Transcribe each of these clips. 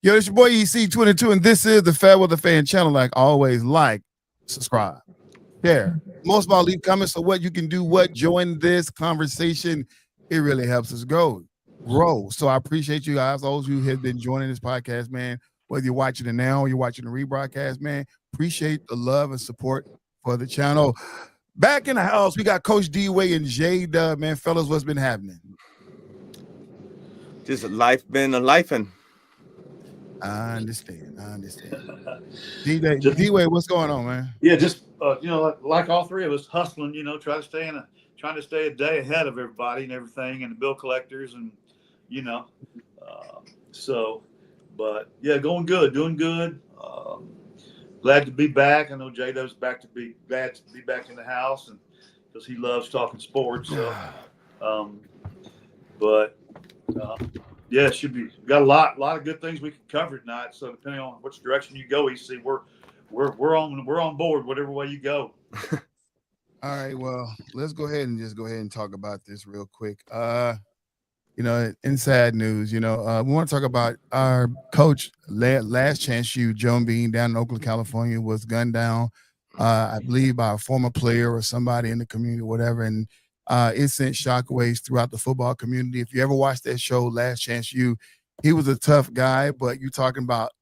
Yo, it's your boy EC22, and this is the FairWeather Fan channel. Like always, like, subscribe, share. Most of all, leave comments. So what you can do, join this conversation. It really helps us grow. So I appreciate you guys, those who have been joining this podcast, man. Whether you're watching it now or you're watching the rebroadcast, man, appreciate the love and support for the channel. Back in the house, we got Coach D-Way and J-Dub, man. Fellas, what's been happening? Just life been a lifing. I understand. D-Way, what's going on, man? Yeah, just like all three of us hustling, trying to stay a day ahead of everybody and everything, and the bill collectors, and but yeah, doing good. Glad to be back. I know J-Dub's glad to be back in the house, and because he loves talking sports. So, yeah, it should be. We've got a lot of good things we can cover tonight. So depending on which direction you go, EC, we're on board whatever way you go. All right, well, let's go ahead and talk about this real quick. Inside news, we want to talk about our coach, Last Chance U, Joan Bean, down in Oakland, California, was gunned down, I believe, by a former player or somebody in the community, whatever, and it sent shockwaves throughout the football community. If you ever watched that show, Last Chance U, he was a tough guy, but you're talking about,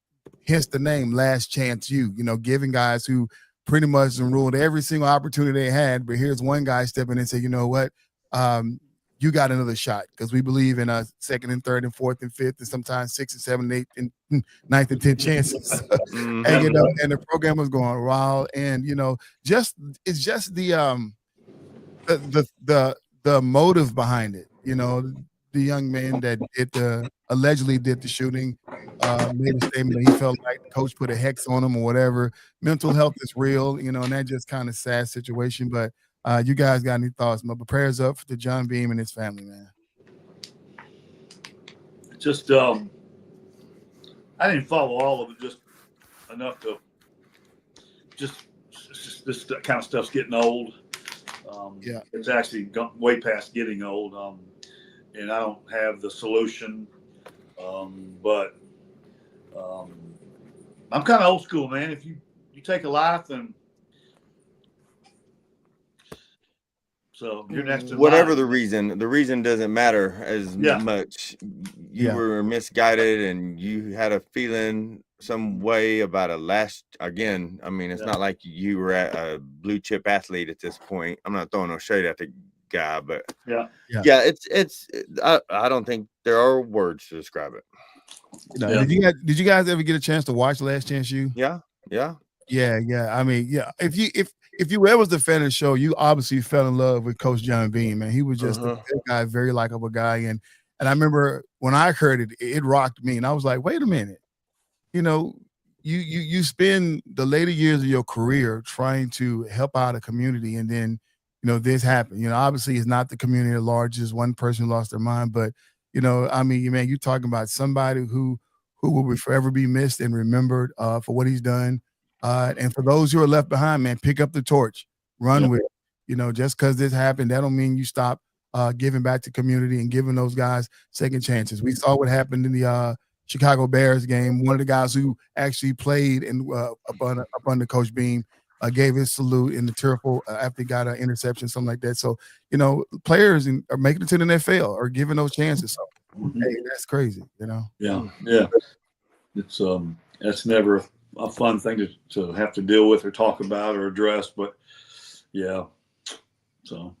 hence the name, Last Chance U, giving guys who pretty much ruled every single opportunity they had. But here's one guy stepping in and say, you know what, you got another shot, because we believe in second and third and fourth and fifth and sometimes 6 and 7 and 8 and 9th and 10th chances. And and the program was going wild, and it's just the motive behind it. The young man that allegedly did the shooting made a statement that he felt like the coach put a hex on him or whatever. Mental health is real, and that just kind of sad situation. But you guys got any thoughts? But prayers up for John Beam and his family, man. Just I didn't follow all of it, just enough to just this kind of stuff's getting old. It's actually gone way past getting old, and I don't have the solution. But I'm kind of old school, man. If you take a life, and so you're next in whatever line. the reason doesn't matter as much. You were misguided, and you had a feeling some way about again. I mean, it's not like you were a blue chip athlete at this point. I'm not throwing no shade at the guy, but it's I don't think there are words to describe it. Did you guys ever get a chance to watch Last Chance U? Yeah. I mean, if you ever was the fan of the show, you obviously fell in love with Coach John Bean, man. He was just a good guy, very likable guy, and I remember when I heard it, it rocked me, and I was like, wait a minute, you spend the later years of your career trying to help out a community, and then this happened. Obviously it's not the community at large, just one person who lost their mind, but I mean, man, you're talking about somebody who will forever be missed and remembered for what he's done. And for those who are left behind, man, pick up the torch, run with it. Just because this happened, that don't mean you stop giving back to community and giving those guys second chances. We saw what happened in the Chicago Bears game. One of the guys who actually played up under Coach Beam gave his salute in the turtle after he got an interception, something like that. So, players are making it to the NFL or giving those chances. So, hey, that's crazy, Yeah. It's that's never a fun thing to have to deal with or talk about or address, but yeah. So.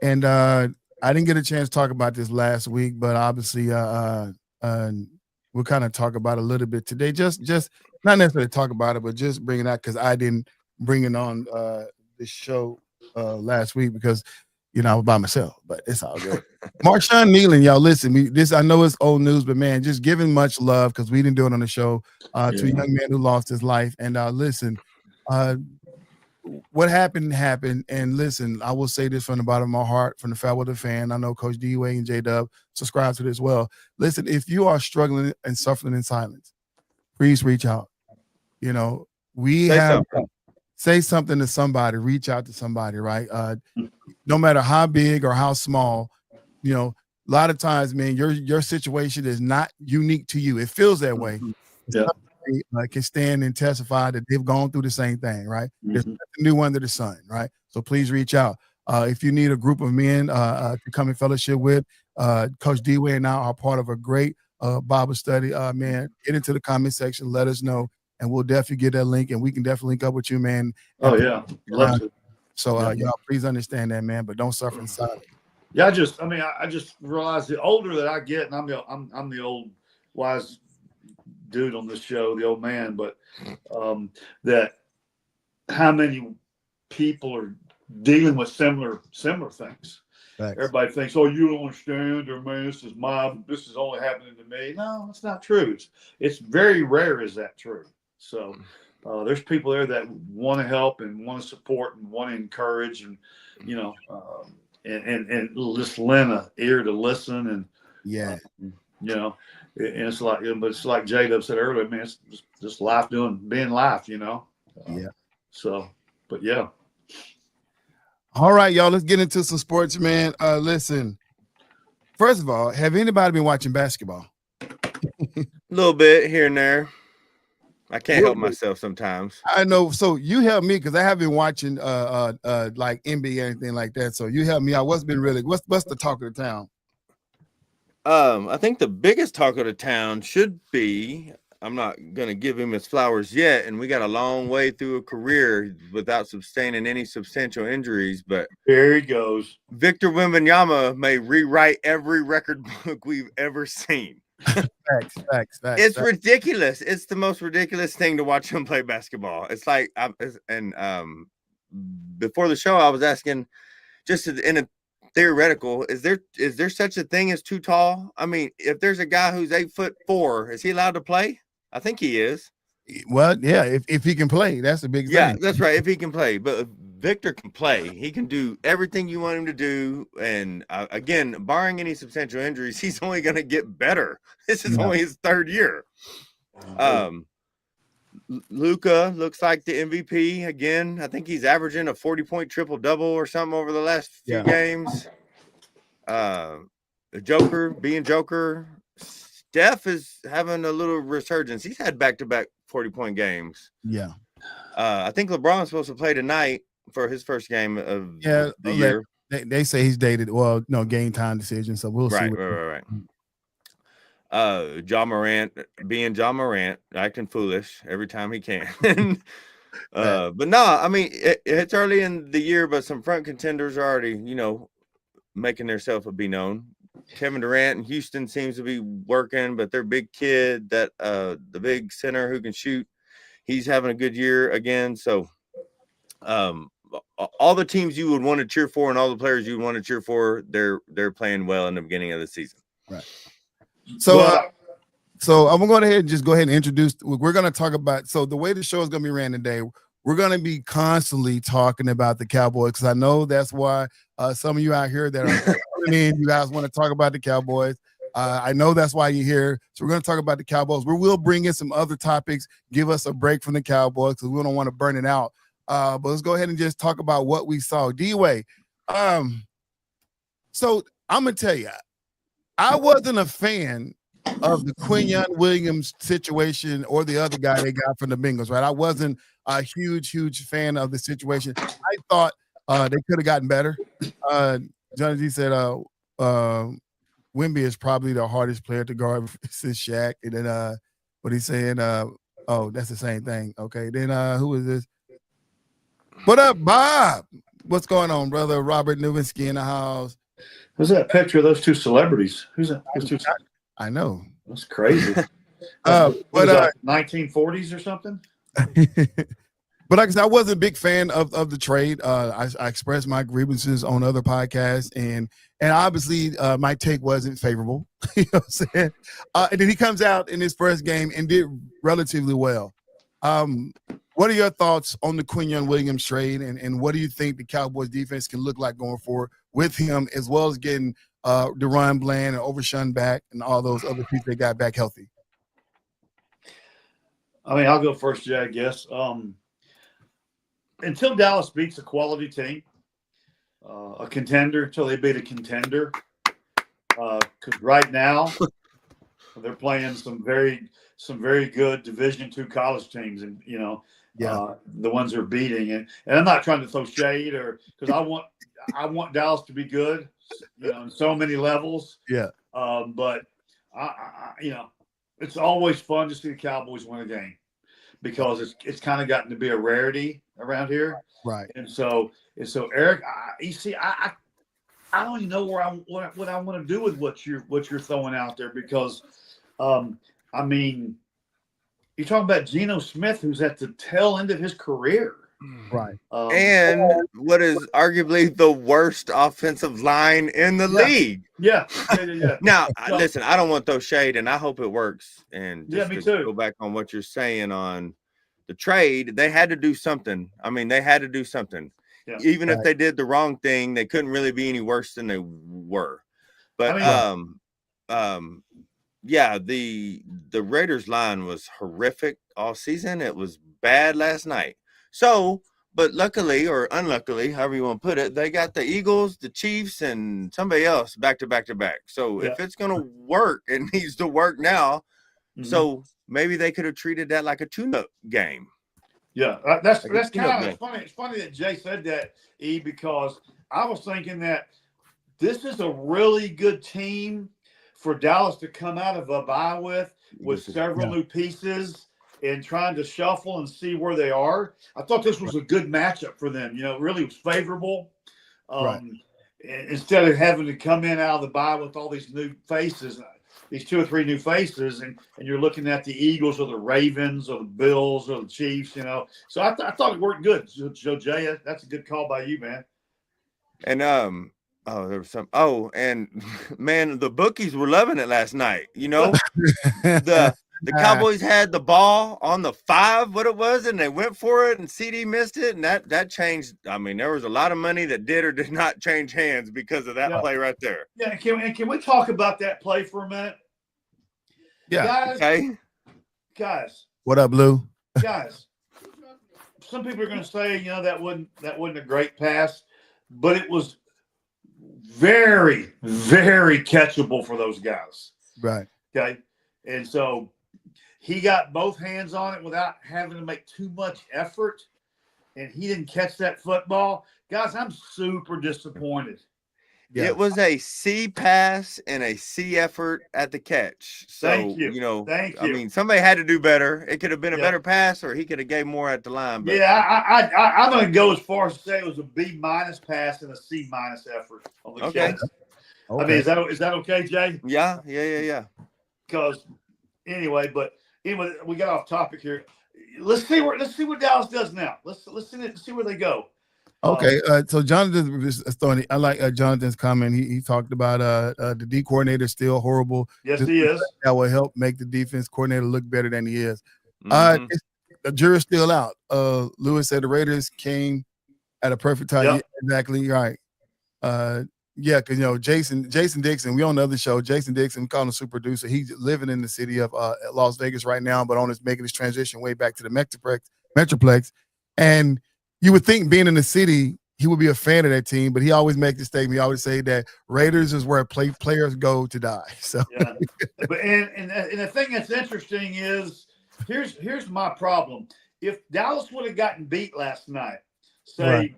And I didn't get a chance to talk about this last week, but obviously we'll kind of talk about it a little bit today. Just not necessarily talk about it, but just bring it out because I didn't bring it on the show last week because I was by myself, but it's all good. Marshawn Nealon, y'all, listen, I know it's old news, but man, just giving much love because we didn't do it on the show to a young man who lost his life. And listen, what happened. And listen, I will say this from the bottom of my heart, from the FairWeather Fan. I know Coach D-Way and J-Dub subscribe to this as well. Listen, if you are struggling and suffering in silence, please reach out. Say something to somebody, reach out to somebody, right? No matter how big or how small, a lot of times, man, your situation is not unique to you. It feels that way, can stand and testify that they've gone through the same thing, right? There's nothing new under the sun, right? So please reach out. If you need a group of men to come and fellowship with, Coach D-Way and I are part of a great Bible study. Man, get into the comment section, let us know, and we'll definitely get that link, and we can definitely link up with you, man. Oh, yeah. So y'all please understand that, man, but don't suffer in silence. Yeah, I just realized the older that I get, and I'm the old wise dude on this show, the old man, but that how many people are dealing with similar things. Thanks. Everybody thinks, oh, you don't understand, or man, this is only happening to me. No, it's not true. It's very rare is that true. So there's people there that want to help and want to support and want to encourage, and and just lend an ear to listen, and and it's like, but it's like J-Dub said earlier, man, it's just life being life, So, but yeah. All right, y'all, let's get into some sports, man. Listen, first of all, have anybody been watching basketball? A little bit here and there. I can't help myself sometimes. I know. So you help me, because I haven't been watching like NBA or anything like that. So you help me out. What's the talk of the town? I think the biggest talk of the town should be, I'm not gonna give him his flowers yet, and we got a long way through a career without sustaining any substantial injuries. But there he goes. Victor Wembanyama may rewrite every record book we've ever seen. Facts. It's ridiculous. It's the most ridiculous thing to watch him play basketball. It's like, before the show, I was asking, just in a theoretical, is there such a thing as too tall? I mean, if there's a guy who's 8'4", is he allowed to play? I think he is. Well, yeah, if he can play, that's a big thing. Yeah, that's right. If he can play, but if Victor can play, he can do everything you want him to do. And again, barring any substantial injuries, he's only going to get better. This is only his third year. Luka looks like the MVP again. I think he's averaging a 40-point triple-double or something over the last few games. Joker being Joker. Steph is having a little resurgence. He's had back-to-back 40-point games. Yeah. I think LeBron's supposed to play tonight for his first game of the year. They say he's dated. Well, no, game time decision. So we'll see. Right. Ja Morant being Ja Morant, acting foolish every time he can. But no, I mean, it's early in the year, but some front contenders are already, making themselves be known. Kevin Durant in Houston seems to be working, but their big kid, that the big center who can shoot, he's having a good year again. So all the teams you would want to cheer for and all the players you would want to cheer for, they're playing well in the beginning of the season. Right. So I'm going to go ahead and just go ahead and introduce. We're going to talk about. So the way the show is going to be ran today, we're going to be constantly talking about the Cowboys, because I know that's why some of you out here that are coming in, you guys want to talk about the Cowboys. I know that's why you're here. So we're going to talk about the Cowboys. We will bring in some other topics, give us a break from the Cowboys, because we don't want to burn it out. But let's go ahead and just talk about what we saw. D-Way. So I'm going to tell you, I wasn't a fan of the Quinyon Williams situation or the other guy they got from the Bengals, right? I wasn't a huge fan of the situation. I thought they could have gotten better. Johnny G said Wemby is probably the hardest player to guard since Shaq. And then what he's saying, oh, that's the same thing. Okay, then who is this? What up, Bob? What's going on, brother? Robert Nowinski in the house. Who's that picture of those two celebrities? Who's that? I know. That's crazy. But 1940s or something? But like I said, I wasn't a big fan of the trade. I expressed my grievances on other podcasts, and obviously my take wasn't favorable. You know what I'm saying? And then he comes out in his first game and did relatively well. What are your thoughts on the Quinyon Williams trade, and what do you think the Cowboys defense can look like going forward with him, as well as getting Deron Bland and Overshown back and all those other people they got back healthy? I mean, I'll go first, Jay, I guess. Until Dallas beats a quality team, a contender, until they beat a contender, because right now They're playing some very good Division II college teams, and the ones they're beating. And I'm not trying to throw shade because I want Dallas to be good, in so many levels. Yeah. But I it's always fun to see the Cowboys win a game because it's kind of gotten to be a rarity around here. Right. And so Eric, I don't even know what I want to do with what you're throwing out there because, I mean, you're talking about Geno Smith, who's at the tail end of his career, right? And what is arguably the worst offensive line in the league. Yeah. Now, listen, I don't want those shade, and I hope it works. And just me to too. go back on what you're saying on the trade, they had to do something. I mean, they had to do something. Yeah. Even if they did the wrong thing, they couldn't really be any worse than they were. But the Raiders line was horrific all season. It was bad last night. So, but luckily or unluckily, however you want to put it, they got the Eagles, the Chiefs, and somebody else back to back to back. So if it's going to work, it needs to work now. Mm-hmm. So maybe they could have treated that like a tune-up game. Yeah, that's kind of funny. It's funny that Jay said that, because I was thinking that this is a really good team for Dallas to come out of a bye with several new pieces and trying to shuffle and see where they are. I thought this was a good matchup for them. It really was favorable. Instead of having to come in out of the bye with all these new faces, these 2 or 3 new faces, and you're looking at the Eagles or the Ravens or the Bills or the Chiefs, So I thought it worked good. So Jay, that's a good call by you, man. And there was some. Oh, and man, the bookies were loving it last night. The Cowboys had the ball on the 5, what it was, and they went for it, and CD missed it, and that changed. I mean, there was a lot of money that did or did not change hands because of that play right there. Yeah, can we talk about that play for a minute? Yeah. Guys. What up, Lou? Guys, some people are going to say, that wasn't a great pass, but it was very, very catchable for those guys. Right. Okay. And so he got both hands on it without having to make too much effort, and he didn't catch that football. Guys, I'm super disappointed. Yeah. It was a C pass and a C effort at the catch. So, Thank you. Thank you. I mean, somebody had to do better. It could have been a better pass, or he could have gave more at the line. But I'm going to go as far as to say it was a B- pass and a C- effort on the catch. Okay. I mean, is that okay, Jay? Yeah. Because anyway, we got off topic here. Let's see what Dallas does now. Let's see where they go. Okay, so Jonathan was throwing. I like Jonathan's comment. He talked about the D coordinator still horrible. Yes, he is. That will help make the defense coordinator look better than he is. The jury's still out. Lewis said the Raiders came at a perfect time. Yep. Yeah, exactly right. Because Jason Dixon, we on the other show. Jason Dixon, we call him a super producer. He's living in the city of Las Vegas right now, but making his transition way back to the Metroplex. And you would think, being in the city, he would be a fan of that team, but he always makes the statement. He always say that Raiders is where players go to die. So, but and the thing that's interesting is here's my problem. If Dallas would have gotten beat last night, say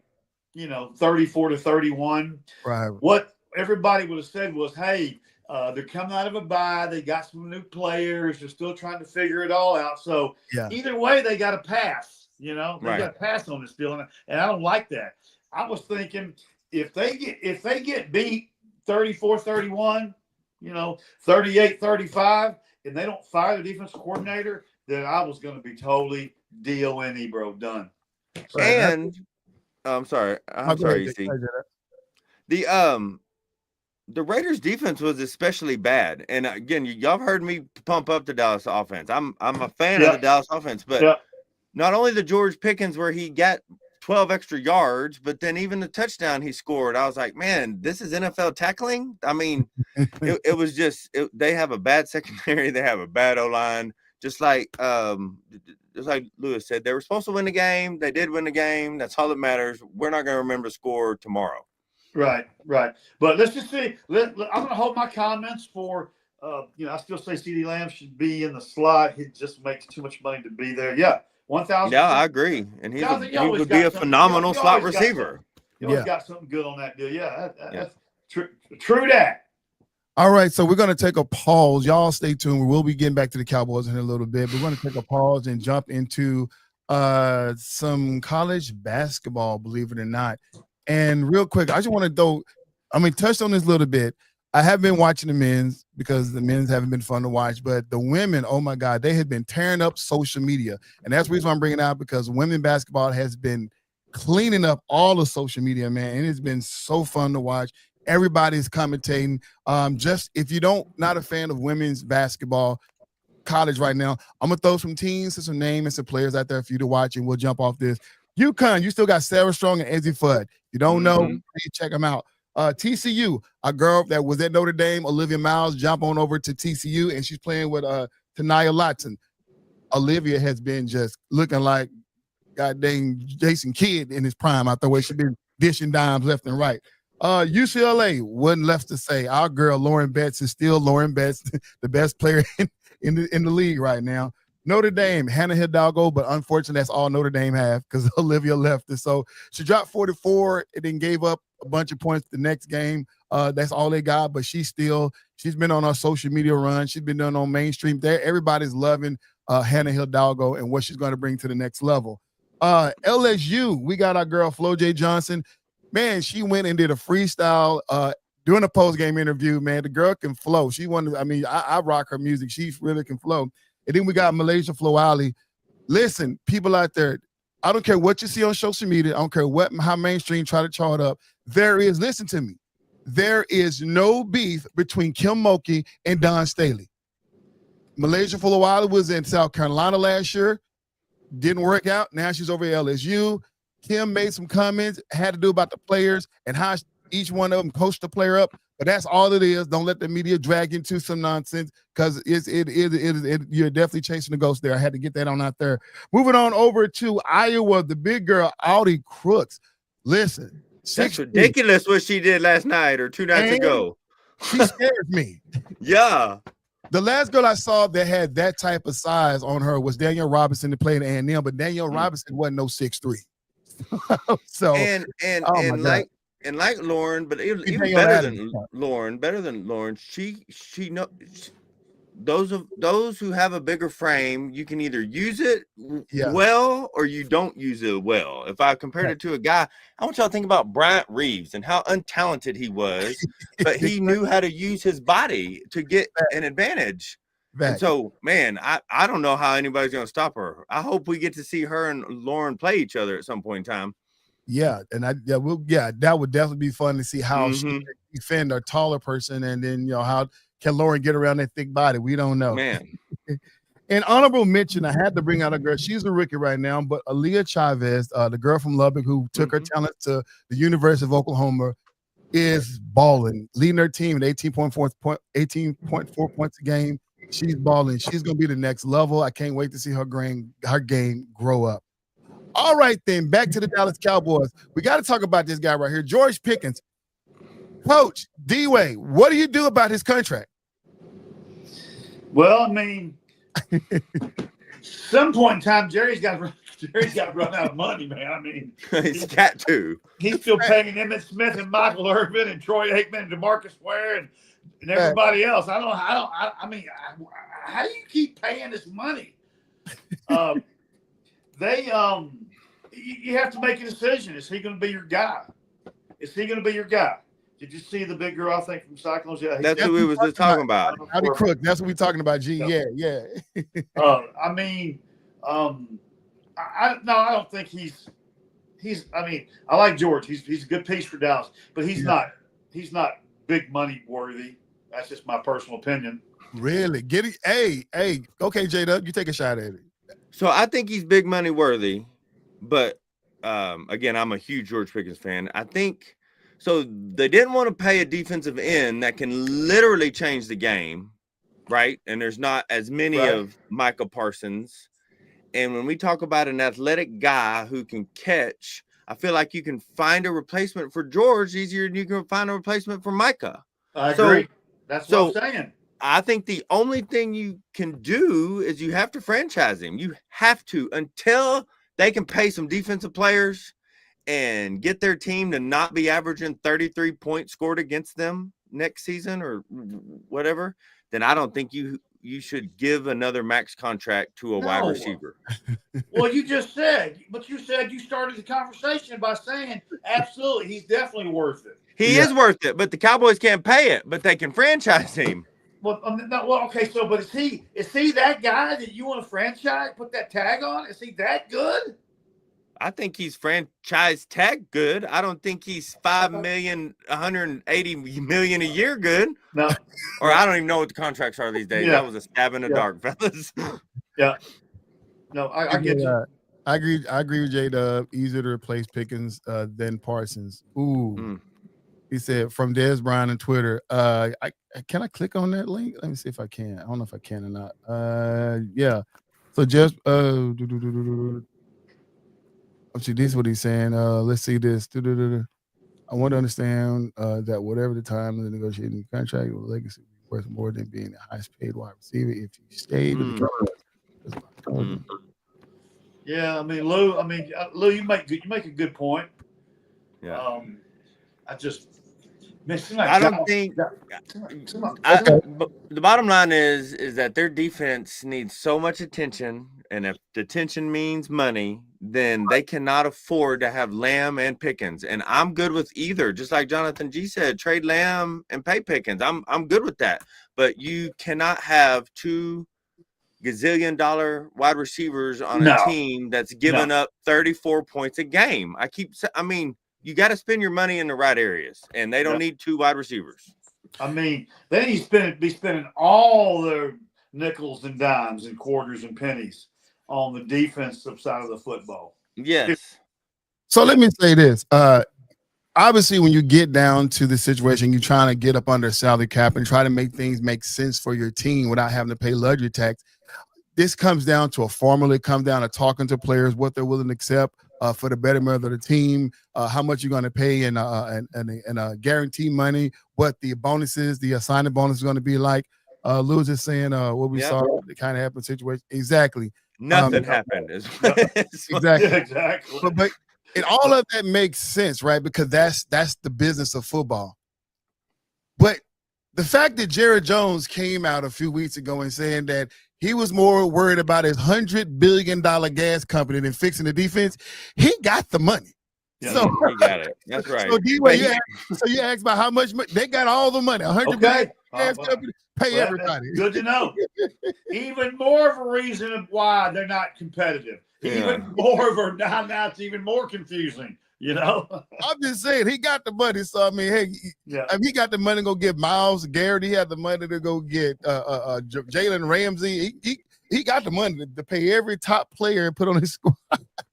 34-31, right, what everybody would have said was, hey, they're coming out of a bye. They got some new players. They're still trying to figure it all out. So either way, they got to pass. They got to pass on this deal, and I don't like that. I was thinking if they get beat 34-31, 38-35, and they don't fire the defensive coordinator, then I was going to be totally DONE, bro, done. And I'm sorry, EC. The Raiders defense was especially bad, and again, y'all have heard me pump up the Dallas offense. I'm a fan of the Dallas offense, but. Not only the George Pickens where he got 12 extra yards, but then even the touchdown he scored, I was like, man, this is NFL tackling? I mean, it was just they have a bad secondary. They have a bad O-line. Just like Lewis said, they were supposed to win the game. They did win the game. That's all that matters. We're not going to remember the score tomorrow. Right. But let's just see. I'm going to hold my comments for I still say CeeDee Lamb should be in the slot. He just makes too much money to be there. Yeah, 1,000. Yeah, I agree. And he would be a phenomenal slot receiver. You always got something good on that deal. Yeah, that's true that. All right, so we're going to take a pause. Y'all stay tuned. We will be getting back to the Cowboys in a little bit. We're going to take a pause and jump into some college basketball, believe it or not. And real quick, I just want to touch on this a little bit. I have been watching the men's because the men's haven't been fun to watch, but the women, oh my God, they have been tearing up social media. And that's the reason I'm bringing it out, because women basketball has been cleaning up all the social media, man. And it's been so fun to watch. Everybody's commentating. Just if you not a fan of women's basketball, college right now, I'm gonna throw some teams and some names and some players out there for you to watch, and we'll jump off this. UConn, you still got Sarah Strong and Ezzie Fudd. You don't know, check them out. TCU, a girl that was at Notre Dame, Olivia Miles, jump on over to TCU, and she's playing with Tanaya Lotson. Olivia has been just looking like goddamn Jason Kidd in his prime out the way she's been dishing dimes left and right. UCLA, wasn't left to say. Our girl Lauren Betts is still Lauren Betts, the best player in the league right now. Notre Dame, Hannah Hidalgo, but unfortunately that's all Notre Dame have because Olivia left it. So she dropped 44 and then gave up a bunch of points the next game. That's all they got, but she's been on our social media run. She's been done on mainstream there. Everybody's loving Hannah Hidalgo and what she's going to bring to the next level. LSU, we got our girl Flo J. Johnson. Man, she went and did a freestyle during a post-game interview, man. The girl can flow. She wanted, I rock her music. She really can flow. And then we got Malaysia Floali. Listen, people out there, I don't care what you see on social media. I don't care how mainstream try to chart up. Listen to me. There is no beef between Kim Mulkey and Don Staley. Malaysia Floali was in South Carolina last year. Didn't work out. Now she's over at LSU. Kim made some comments, had to do about the players and how each one of them coached the player up. But that's all it is. Don't let the media drag into some nonsense because you're definitely chasing the ghost there. I had to get that on out there. Moving on over to Iowa, the big girl, Audie Crooks. Listen. That's ridiculous what she did last night or 2 nights ago. She scares me. Yeah. The last girl I saw that had that type of size on her was Danielle Robinson that played at A&M, but Danielle Robinson wasn't no 6'3". So like Lauren, but even better than Lauren, she knows those who have a bigger frame, you can either use it well or you don't use it well. If I compared it to a guy, I want y'all to think about Bryant Reeves and how untalented he was, but he knew how to use his body to get an advantage. And so, man, I don't know how anybody's going to stop her. I hope we get to see her and Lauren play each other at some point in time. Yeah, and that would definitely be fun to see how she can defend a taller person, and then how can Lauren get around that thick body? We don't know. Man. And honorable mention, I had to bring out a girl. She's a rookie right now, but Aaliyah Chavez, the girl from Lubbock who took her talent to the University of Oklahoma, is balling, leading her team at 18.4 points a game. She's balling. She's going to be the next level. I can't wait to see her game grow up. All right, then, back to the Dallas Cowboys. We got to talk about this guy right here, George Pickens. Coach, D-Way, what do you do about his contract? Well, some point in time, Jerry's got to run out of money, man. He's got to. He's still paying Emmitt Smith and Michael Irvin and Troy Aikman and DeMarcus Ware and everybody else. How do you keep paying this money? You have to make a decision. Is he going to be your guy? Did you see the big girl, I think, from Cyclones? Yeah, that's who we was just talking about. Howdy Crook. That's what we're talking about, G. Yeah. I don't think he's I like George. He's a good piece for Dallas, but he's not big money worthy. That's just my personal opinion. Really? Hey, okay, J-Dub, you take a shot at it. So I think he's big money worthy, but again, I'm a huge George Pickens fan. I think so. They didn't want to pay a defensive end that can literally change the game, right? And there's not as many of Micah Parsons. And when we talk about an athletic guy who can catch, I feel like you can find a replacement for George easier than you can find a replacement for Micah. I agree. That's what I'm saying. I think the only thing you can do is you have to franchise him. You have to, until they can pay some defensive players and get their team to not be averaging 33 points scored against them next season or whatever, then I don't think you should give another max contract to a wide receiver. Well, you said you started the conversation by saying absolutely he's definitely worth it. He is worth it, but the Cowboys can't pay it, but they can franchise him. Well, okay. So, but is he that guy that you want to franchise? Put that tag on? Is he that good? I think he's franchise tag good. I don't think he's $5 million, $180 million a year good. No, or I don't even know what the contracts are these days. That was a stab in the dark, fellas. Yeah. No, I get you. I agree with J-Dub. Easier to replace Pickens than Parsons. Ooh. He said from Des Bryant on Twitter. Can I click on that link? Let me see if I can. I don't know if I can or not. Yeah. So just see, this is what he's saying. Let's see this. I want to understand that whatever the time of the negotiating contract with legacy worth more than being the highest paid wide receiver if you stayed with the Cowboys. Yeah, I mean, Lou, you make a good point. Yeah. I don't think. The bottom line is that their defense needs so much attention, and if the attention means money, then they cannot afford to have Lamb and Pickens. And I'm good with either. Just like Jonathan G said, trade Lamb and pay Pickens. I'm good with that. But you cannot have $2 gazillion wide receivers on a team that's giving up 34 points a game. You got to spend your money in the right areas, and they don't need 2 wide receivers. I mean, they need to be spending all their nickels and dimes and quarters and pennies on the defensive side of the football. Yes. So let me say this. Obviously, when you get down to the situation, you're trying to get up under a salary cap and try to make things make sense for your team without having to pay luxury tax. This comes down to a formula. It comes down to talking to players, what they're willing to accept for the betterment of the team, how much you're going to pay and guarantee money, what the bonuses, the signing bonus is going to be like. Lou was just saying what we saw, the kind of happened situation. Exactly. Nothing happened. Exactly. But and all of that makes sense, right? Because that's the business of football. But the fact that Jerry Jones came out a few weeks ago and saying that he was more worried about his $100 billion gas company than fixing the defense, he got the money. Yeah, so he got it. That's right. So you asked about how much money they got. All the money, $100 billion gas company, pay everybody. Good to know. Even more of a reason of why they're not competitive. Even more of a now it's even more confusing. You know, I'm just saying he got the money. So I mean, hey, he got the money to go get Myles Garrett. He had the money to go get Jalen Ramsey. He got the money to pay every top player and put on his squad.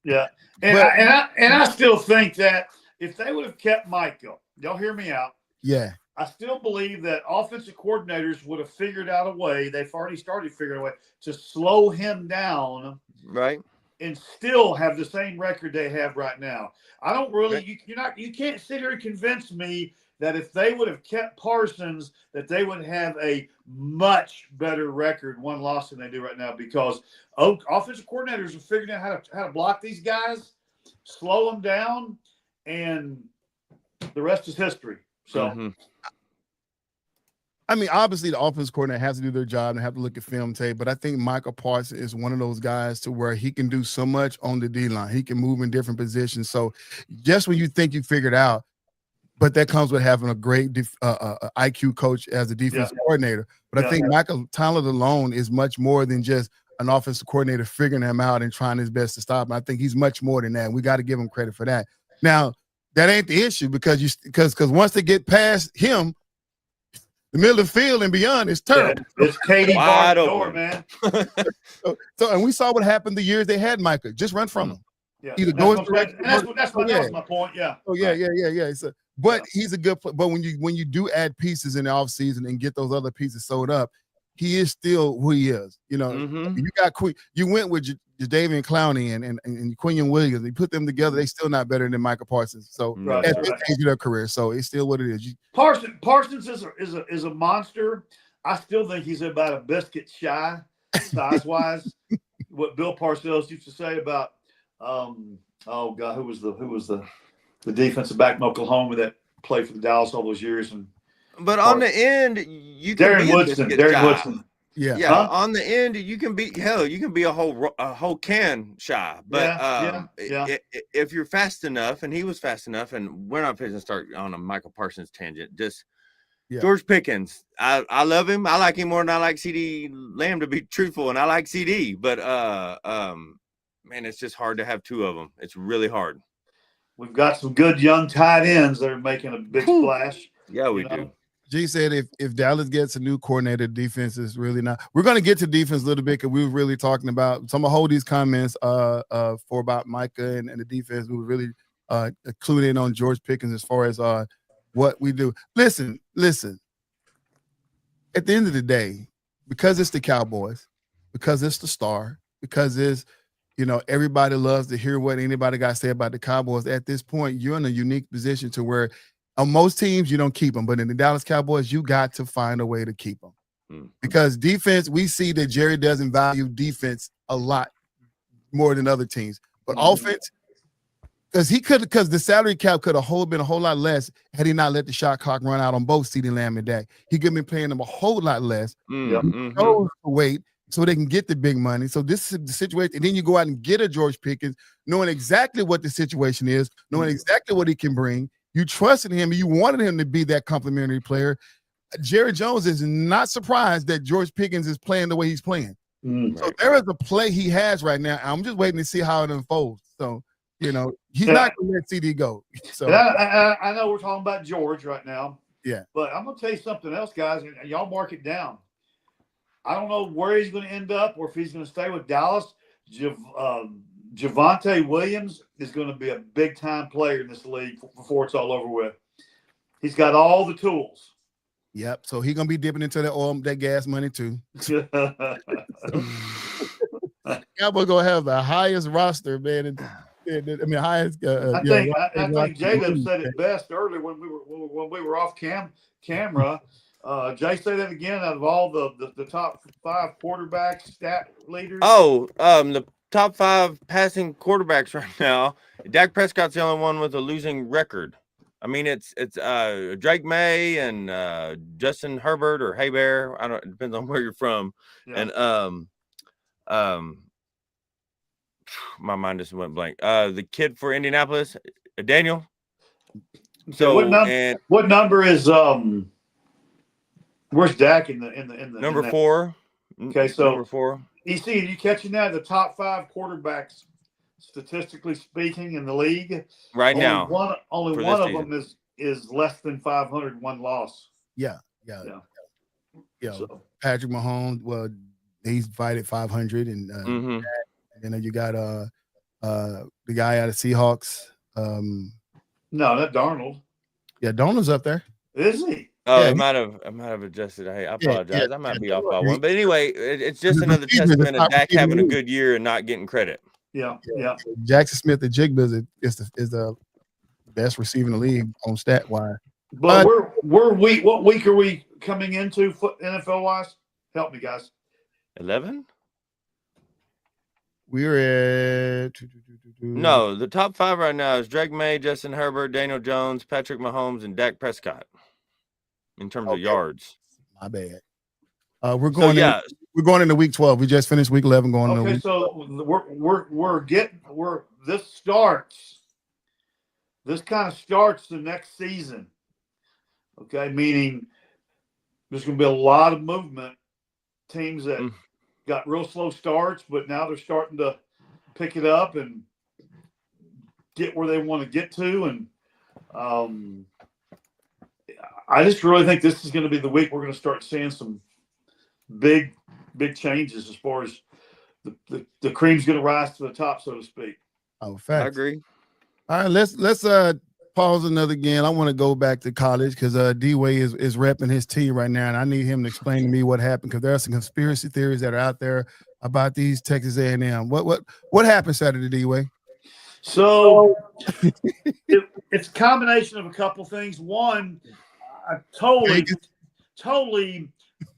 Yeah, and I still think that if they would have kept Michael, y'all hear me out. Yeah, I still believe that offensive coordinators would have figured out a way. They've already started figuring a way to slow him down. Right. And still have the same record they have right now. I don't really. You can't sit here and convince me that if they would have kept Parsons, that they would have a much better record, one loss than they do right now. Because offensive coordinators are figuring out how to block these guys, slow them down, and the rest is history. So. I mean, obviously, the offense coordinator has to do their job and have to look at film tape, but I think Michael Parsons is one of those guys to where he can do so much on the D-line. He can move in different positions. So just when you think you figured out, but that comes with having a great IQ coach as a defensive coordinator. But I think Michael talent alone is much more than just an offensive coordinator figuring him out and trying his best to stop him. I think he's much more than that. And we got to give him credit for that. Now, that ain't the issue because once they get past him, the middle of the field and beyond is terrible. It's Katie wide door, man. so, and we saw what happened the years they had Micah. Just run from him. Yeah, either go in direct. That's my point. Yeah. Oh yeah. So, but he's a good. But when you do add pieces in the offseason and get those other pieces sewed up, he is still who he is. You know, you got you went with Jadeveon Clowney and Quinion Williams. You put them together, they still not better than Michael Parsons. So at this stage of their career, so it's still what it is. Parsons is a monster. I still think he's about a biscuit shy, size wise. What Bill Parcells used to say about, oh God, who was the defensive back in Oklahoma that played for the Dallas all those years? But on the end, you can Darren be Woodson. Darren Woodson. Yeah. Huh? On the end, you can be a whole can shy. But if you're fast enough, and he was fast enough, and we're not going to start on a Michael Parsons tangent. Just George Pickens. I love him. I like him more than I like CD Lamb, to be truthful, and I like CD. But man, it's just hard to have two of them. It's really hard. We've got some good young tight ends that are making a big splash. Yeah, we do. G said if Dallas gets a new coordinator, defense is really not. We're going to get to defense a little bit because we were really talking about. So I'm going to hold these comments for about Micah and the defense. We were really clued in on George Pickens as far as what we do. Listen. At the end of the day, because it's the Cowboys, because it's the star, because it's, everybody loves to hear what anybody got to say about the Cowboys. At this point, you're in a unique position to where on most teams, you don't keep them. But in the Dallas Cowboys, you got to find a way to keep them. Because defense, we see that Jerry doesn't value defense a lot more than other teams. But offense, because the salary cap could have been a whole lot less had he not let the shot clock run out on both CeeDee Lamb and Dak. He could have been paying them a whole lot less. He chose to wait so they can get the big money. So this is the situation. And then you go out and get a George Pickens, knowing exactly what the situation is, knowing exactly what he can bring. You trusted him. You wanted him to be that complimentary player. Jerry Jones is not surprised that George Pickens is playing the way he's playing. So there is a play he has right now. I'm just waiting to see how it unfolds. So, he's not going to let CD go. So I know we're talking about George right now. Yeah. But I'm going to tell you something else, guys, and y'all mark it down. I don't know where he's going to end up or if he's going to stay with Dallas. Javonte Williams is going to be a big-time player in this league before it's all over with. He's got all the tools. Yep. So he's going to be dipping into that gas money too. Cowboys going to have the highest roster, man. Highest. I think J-Lib said it best earlier when we were off camera. Jay, say that again. Out of all the top 5 quarterback stat leaders. The top 5 passing quarterbacks right now. Dak Prescott's the only one with a losing record. I mean, it's Drake May and Justin Herbert or Hey Bear. I don't. It depends on where you're from. Yeah. And my mind just went blank. The kid for Indianapolis, Daniel. So what number is where's Dak in the number 4? Okay, so number 4. EC, are you catching that? The top 5 quarterbacks, statistically speaking, in the league right now. Only one of them is less than 500, one loss. Yeah. So, Patrick Mahomes, well, he's fighting 500, and then you got the guy out of Seahawks. No, not Darnold. Yeah, Darnold's up there. Is he? Oh, I might have adjusted. Hey, I apologize. I might be off by one. But anyway, it's just another testament of Dak having a good year and not getting credit. Yeah. Jackson Smith at Jigba is the best receiver in the league on stat wise. But what week are we coming into NFL wise? Help me, guys. 11? We're at no. The top 5 right now is Drake May, Justin Herbert, Daniel Jones, Patrick Mahomes, and Dak Prescott. In terms of yards. My bad. We're going into week 12. We just finished week 11 going into week 12. This kind of starts the next season. Okay, meaning there's going to be a lot of movement. Teams that got real slow starts, but now they're starting to pick it up and get where they want to get to. And I just really think this is going to be the week we're going to start seeing some big changes as far as the cream's going to rise to the top, so to speak. Oh, fact. I agree. All right, let's pause another again. I want to go back to college because D-Way is repping his team right now, and I need him to explain to me what happened because there are some conspiracy theories that are out there about these Texas A&M. What happened Saturday, D-Way? So it's a combination of a couple things. One, I totally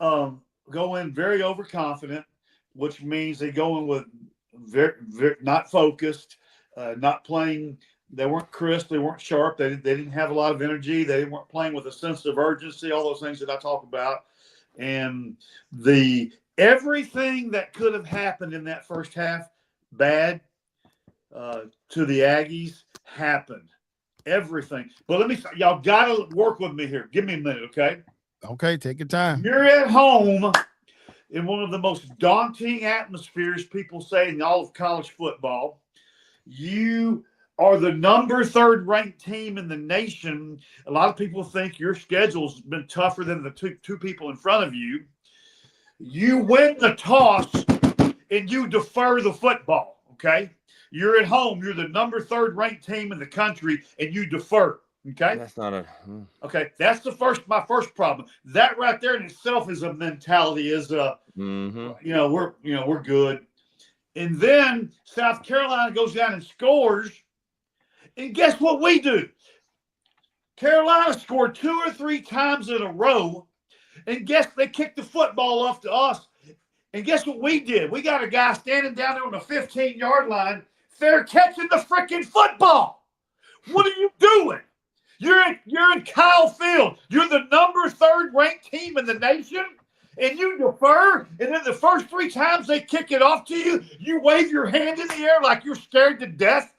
go in very overconfident, which means they go in with very, very not focused, not playing. They weren't crisp. They weren't sharp. They didn't have a lot of energy. They weren't playing with a sense of urgency, all those things that I talk about. And everything that could have happened in that first half, bad, to the Aggies, happened. Everything. But y'all got to work with me here. Give me a minute, okay? Okay, take your time. You're at home in one of the most daunting atmospheres, people say, in all of college football. You are the number 3rd ranked team in the nation. A lot of people think your schedule's been tougher than the two people in front of you. You win the toss and you defer the football, okay? You're at home. You're the number 3rd ranked team in the country, and you defer. Okay. That's not okay. That's my first problem. That right there in itself is a mentality. We're good. And then South Carolina goes down and scores, and guess what we do? Carolina scored 2 or 3 times in a row, and guess they kicked the football off to us. And guess what we did? We got a guy standing down there on the 15-yard line. They're catching the freaking football. What are you doing? You're in Kyle Field. You're the number 3rd ranked team in the nation, and you defer. And then the first 3 times they kick it off to you, you wave your hand in the air like you're scared to death.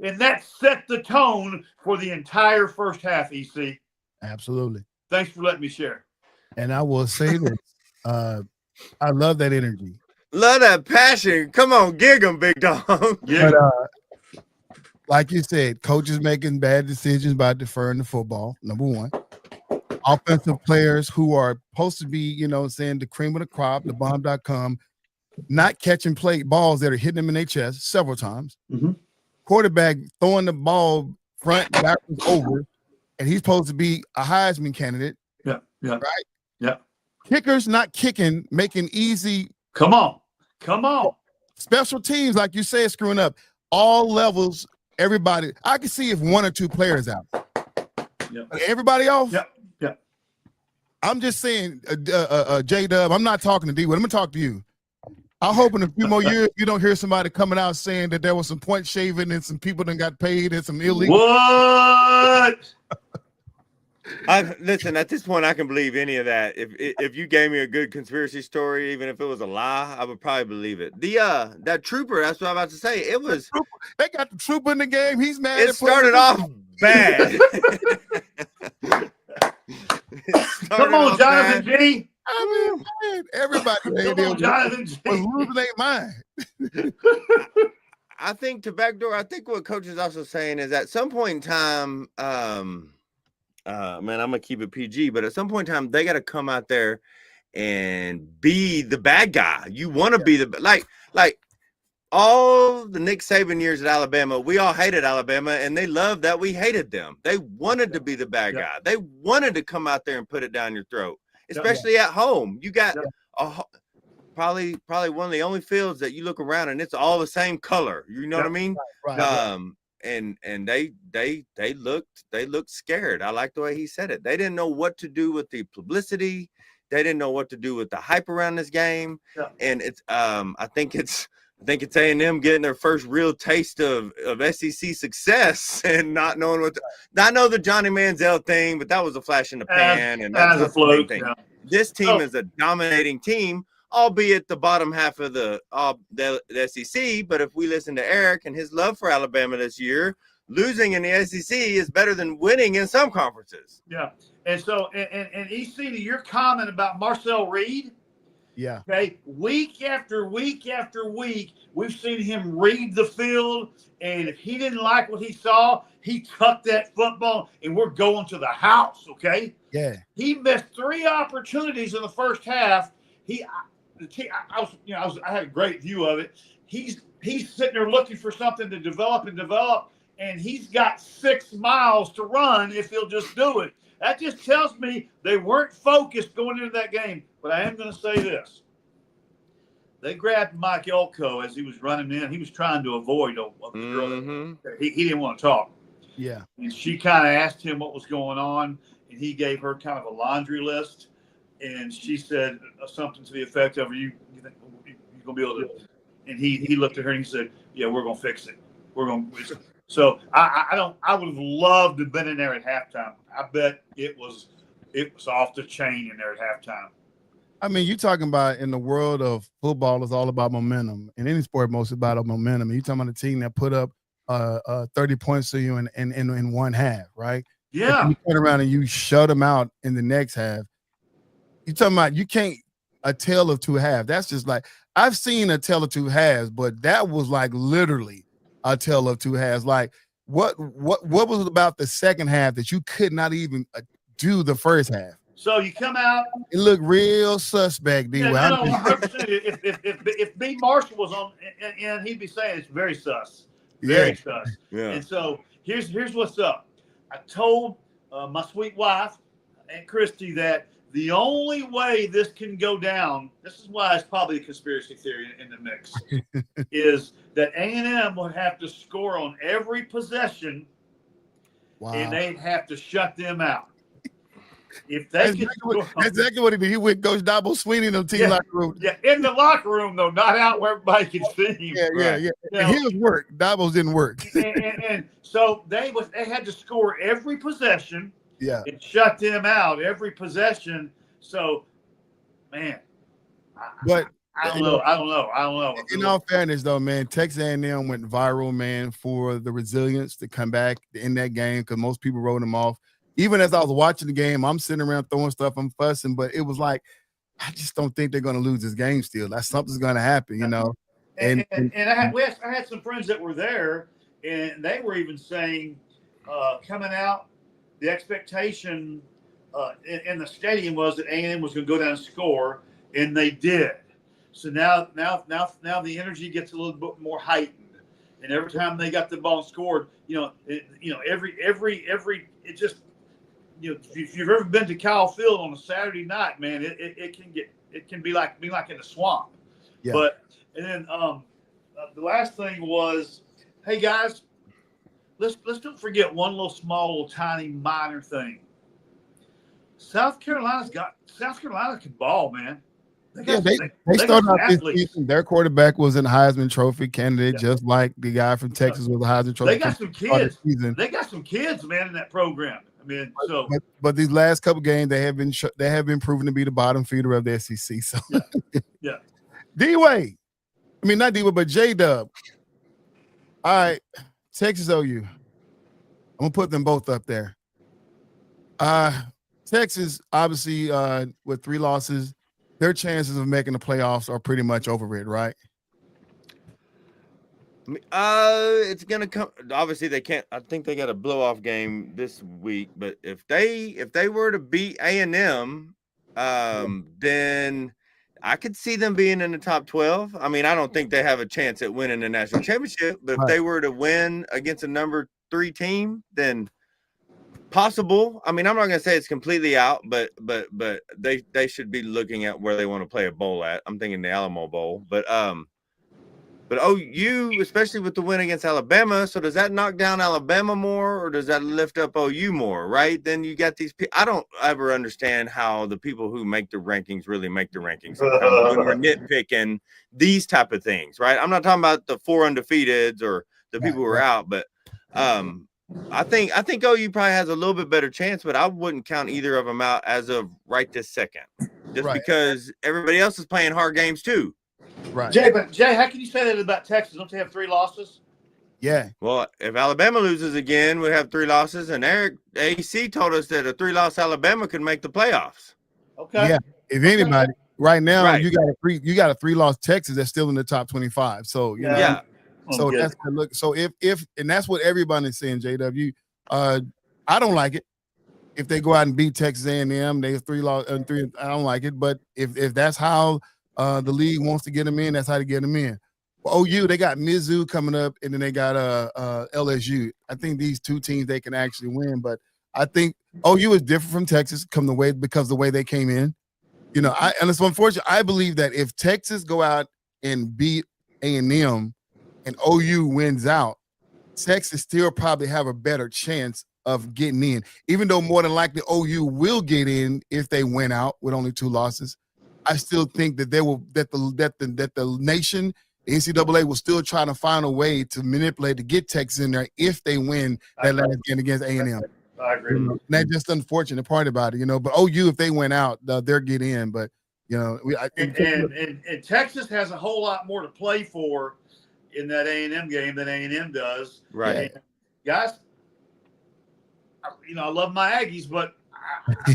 And that set the tone for the entire first half, EC. Absolutely. Thanks for letting me share. And I will say this. I love that energy. Love that passion. Come on, gig 'em, big dog. Yeah. But, like you said, coaches making bad decisions by deferring the football, number one. Offensive players who are supposed to be, saying the cream of the crop, the bomb.com, not catching balls that are hitting them in their chest several times. Mm-hmm. Quarterback throwing the ball front, backwards, over, and he's supposed to be a Heisman candidate. Yeah. Right? Yeah. Kickers not kicking, making easy. Come on. Special teams, like you said, screwing up. All levels, everybody. I can see if 1 or 2 players out. Yeah. Everybody else? Yeah. I'm just saying, J-Dub, I'm not talking to D-Wood. I'm going to talk to you. I hope in a few more years you don't hear somebody coming out saying that there was some point shaving and some people that got paid and some illegal. What? Listen, at this point, I can believe any of that. If you gave me a good conspiracy story, even if it was a lie, I would probably believe it. That trooper, that's what I'm about to say. It was. They got the trooper in the game. He's mad. It started off bad. Come on, Jonathan G. I mean, man, everybody was losing their mind. I think to backdoor, I think what coach is also saying is at some point in time, man, I'm gonna keep it PG, but at some point in time, they got to come out there and be the bad guy. You want to be the like all the Nick Saban years at Alabama. We all hated Alabama, and they loved that we hated them. They wanted to be the bad guy. They wanted to come out there and put it down your throat, especially at home. You got probably one of the only fields that you look around and it's all the same color. You know what I mean? Right. And they looked scared. I like the way he said it. They didn't know what to do with the publicity. They didn't know what to do with the hype around this game. Yeah. And it's I think it's A&M getting their first real taste of SEC success and not knowing I know the Johnny Manziel thing, but that was a flash in the pan and that's a float thing. Yeah. This team is a dominating team, albeit the bottom half of the SEC. But if we listen to Eric and his love for Alabama this year, losing in the SEC is better than winning in some conferences. Yeah. And so, and EC, to your comment about Marcel Reed, yeah. Okay. Week after week after week, we've seen him read the field, and if he didn't like what he saw, he tucked that football, and we're going to the house. Okay. Yeah. He missed 3 opportunities in the first half. I had a great view of it. He's sitting there looking for something to develop, and he's got 6 miles to run if he'll just do it. That just tells me they weren't focused going into that game. But I am going to say this. They grabbed Mike Elko as he was running in. He was trying to avoid a girl. He didn't want to talk. Yeah. And she kind of asked him what was going on, and he gave her kind of a laundry list. and she said something to the effect of, you think you're going to be able to, and he looked at her and he said, yeah, we're going to fix it. We're going to. So I would have loved to have been in there at halftime. I bet it was off the chain in there at halftime. I mean, you're talking about in the world of football, it's all about momentum. In any sport, most about momentum. You're talking about a team that put up 30 points to you in one half, right? Yeah. You turn around and you shut them out in the next half. You're talking about you can't a tale of two halves. That's just like I've seen a tale of two halves, but that was like literally a tale of two halves. Like what was it about the second half that you could not even do the first half? So you come out. It looked real suspect, D. Yeah, no, 100%. If B. Marshall was on, and he'd be saying it's very sus, very sus. Yeah. And so here's what's up. I told my sweet wife, Aunt Christy, that the only way this can go down, this is why it's probably a conspiracy theory in the mix, is that A&M would have to score on every possession, and they'd have to shut them out. If they that's exactly what he did. He went Coach Dabo Sweeney in the team locker room. Yeah, in the locker room though, not out where everybody can see him. Yeah. And his work. Dabo's didn't work. and so they had to score every possession. Yeah. And shut them out every possession. So, man. I don't know. In all fairness, though, man, Texas A&M went viral, man, for the resilience to come back in that game because most people wrote them off. Even as I was watching the game, I'm sitting around throwing stuff, I'm fussing, but it was like, I just don't think they're going to lose this game still. Like something's going to happen, you know. And I had some friends that were there, and they were even saying coming out, the expectation in the stadium was that A&M was going to go down and score, and they did. So now the energy gets a little bit more heightened, and every time they got the ball and scored, every it just. If you've ever been to Kyle Field on a Saturday night, man, it can be like in the swamp. Yeah. But and then the last thing was, hey guys, let's don't forget one little tiny minor thing. South Carolina can ball, man. They started out this season. Their quarterback was a Heisman Trophy candidate, just like the guy from Texas was a Heisman Trophy. They got some kids. They got some kids, man, in that program. I mean, but these last couple games they have been proven to be the bottom feeder of the SEC. So yeah. D-Wade, I mean not D-Wade, but J-Dub. All right, Texas OU. I'm gonna put them both up there. Texas, obviously, with 3 losses, their chances of making the playoffs are pretty much over with, right? It's gonna come. Obviously, they can't. I think they got a blow-off game this week. But if they were to beat A&M, then I could see them being in the top 12. I mean, I don't think they have a chance at winning the national championship. But if they were to win against a number 3 team, then possible. I mean, I'm not gonna say it's completely out, but they should be looking at where they want to play a bowl at. I'm thinking the Alamo Bowl, but OU, especially with the win against Alabama, so does that knock down Alabama more, or does that lift up OU more? Right? Then you got these people. I don't ever understand how the people who make the rankings really make the rankings. When we're nitpicking these type of things, right? I'm not talking about the 4 undefeateds or the people who are out, but I think OU probably has a little bit better chance, but I wouldn't count either of them out as of right this second, just because everybody else is playing hard games too. Right. Jay, how can you say that about Texas? Don't they have 3 losses? Yeah. Well, if Alabama loses again, we have 3 losses, and Eric AC told us that a 3-loss Alabama could make the playoffs. Okay. Yeah. If anybody, right now, you got a 3-loss Texas that's still in the top 25. So you know. Yeah. So that's look. So if and that's what everybody's saying, JW. I don't like it. If they go out and beat Texas A&M, they have 3 loss and 3. I don't like it. But if that's how the league wants to get them in, that's how to get them in. Well, OU, they got Mizzou coming up, and then they got LSU. I think these 2 teams they can actually win. But I think OU is different from Texas because the way they came in. You know, and it's unfortunate. I believe that if Texas go out and beat A&M and OU wins out, Texas still probably have a better chance of getting in, even though more than likely OU will get in if they win out with only 2 losses. I still think that the nation, the NCAA, will still try to find a way to manipulate to get Texas in there if they win that last game against A&M. I agree. That's just the unfortunate part about it, But OU, if they went out, they'll get in. But and Texas has a whole lot more to play for in that A&M game than A&M does. Right, and guys. I love my Aggies, but I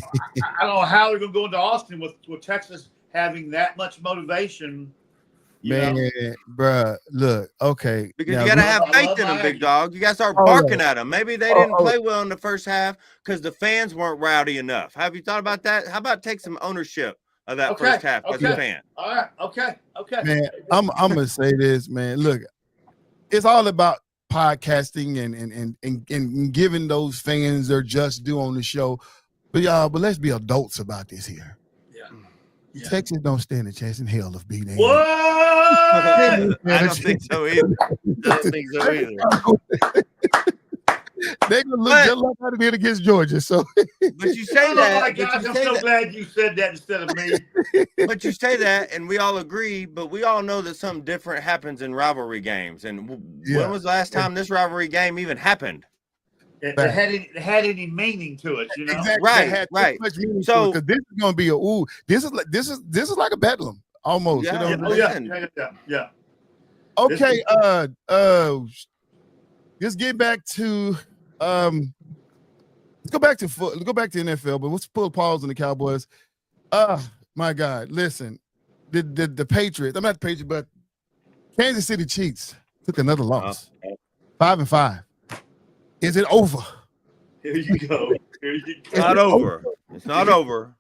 don't know how they're going to go into Austin with Texas having that much motivation. Bruh, look, okay. Because you got to have faith in them, big dog. You got to start barking at them. Maybe they didn't play well in the first half because the fans weren't rowdy enough. Have you thought about that? How about take some ownership of that first half as a fan? All right. Okay. Man, I'm going to say this, man. Look, it's all about podcasting and giving those fans their just due on the show. But let's be adults about this here. Yeah. Texas don't stand a chance in hell of beating. What? I don't think so either. They're gonna look just like how they did against Georgia. So, but you say that. Oh my gosh, I'm so glad you said that instead of me. But you say that, and we all agree. But we all know that something different happens in rivalry games. And when was the last time this rivalry game even happened? It had any meaning to it, Exactly. Right. So this is gonna be this is like a bedlam almost. Yeah. Okay. Let's get back to let's go back to NFL, but let's pull a pause on the Cowboys. My God, listen, the Patriots. I'm not the Patriots, but Kansas City Chiefs took another loss. 5-5. Is it over? Here you go. It's not over. It's not over.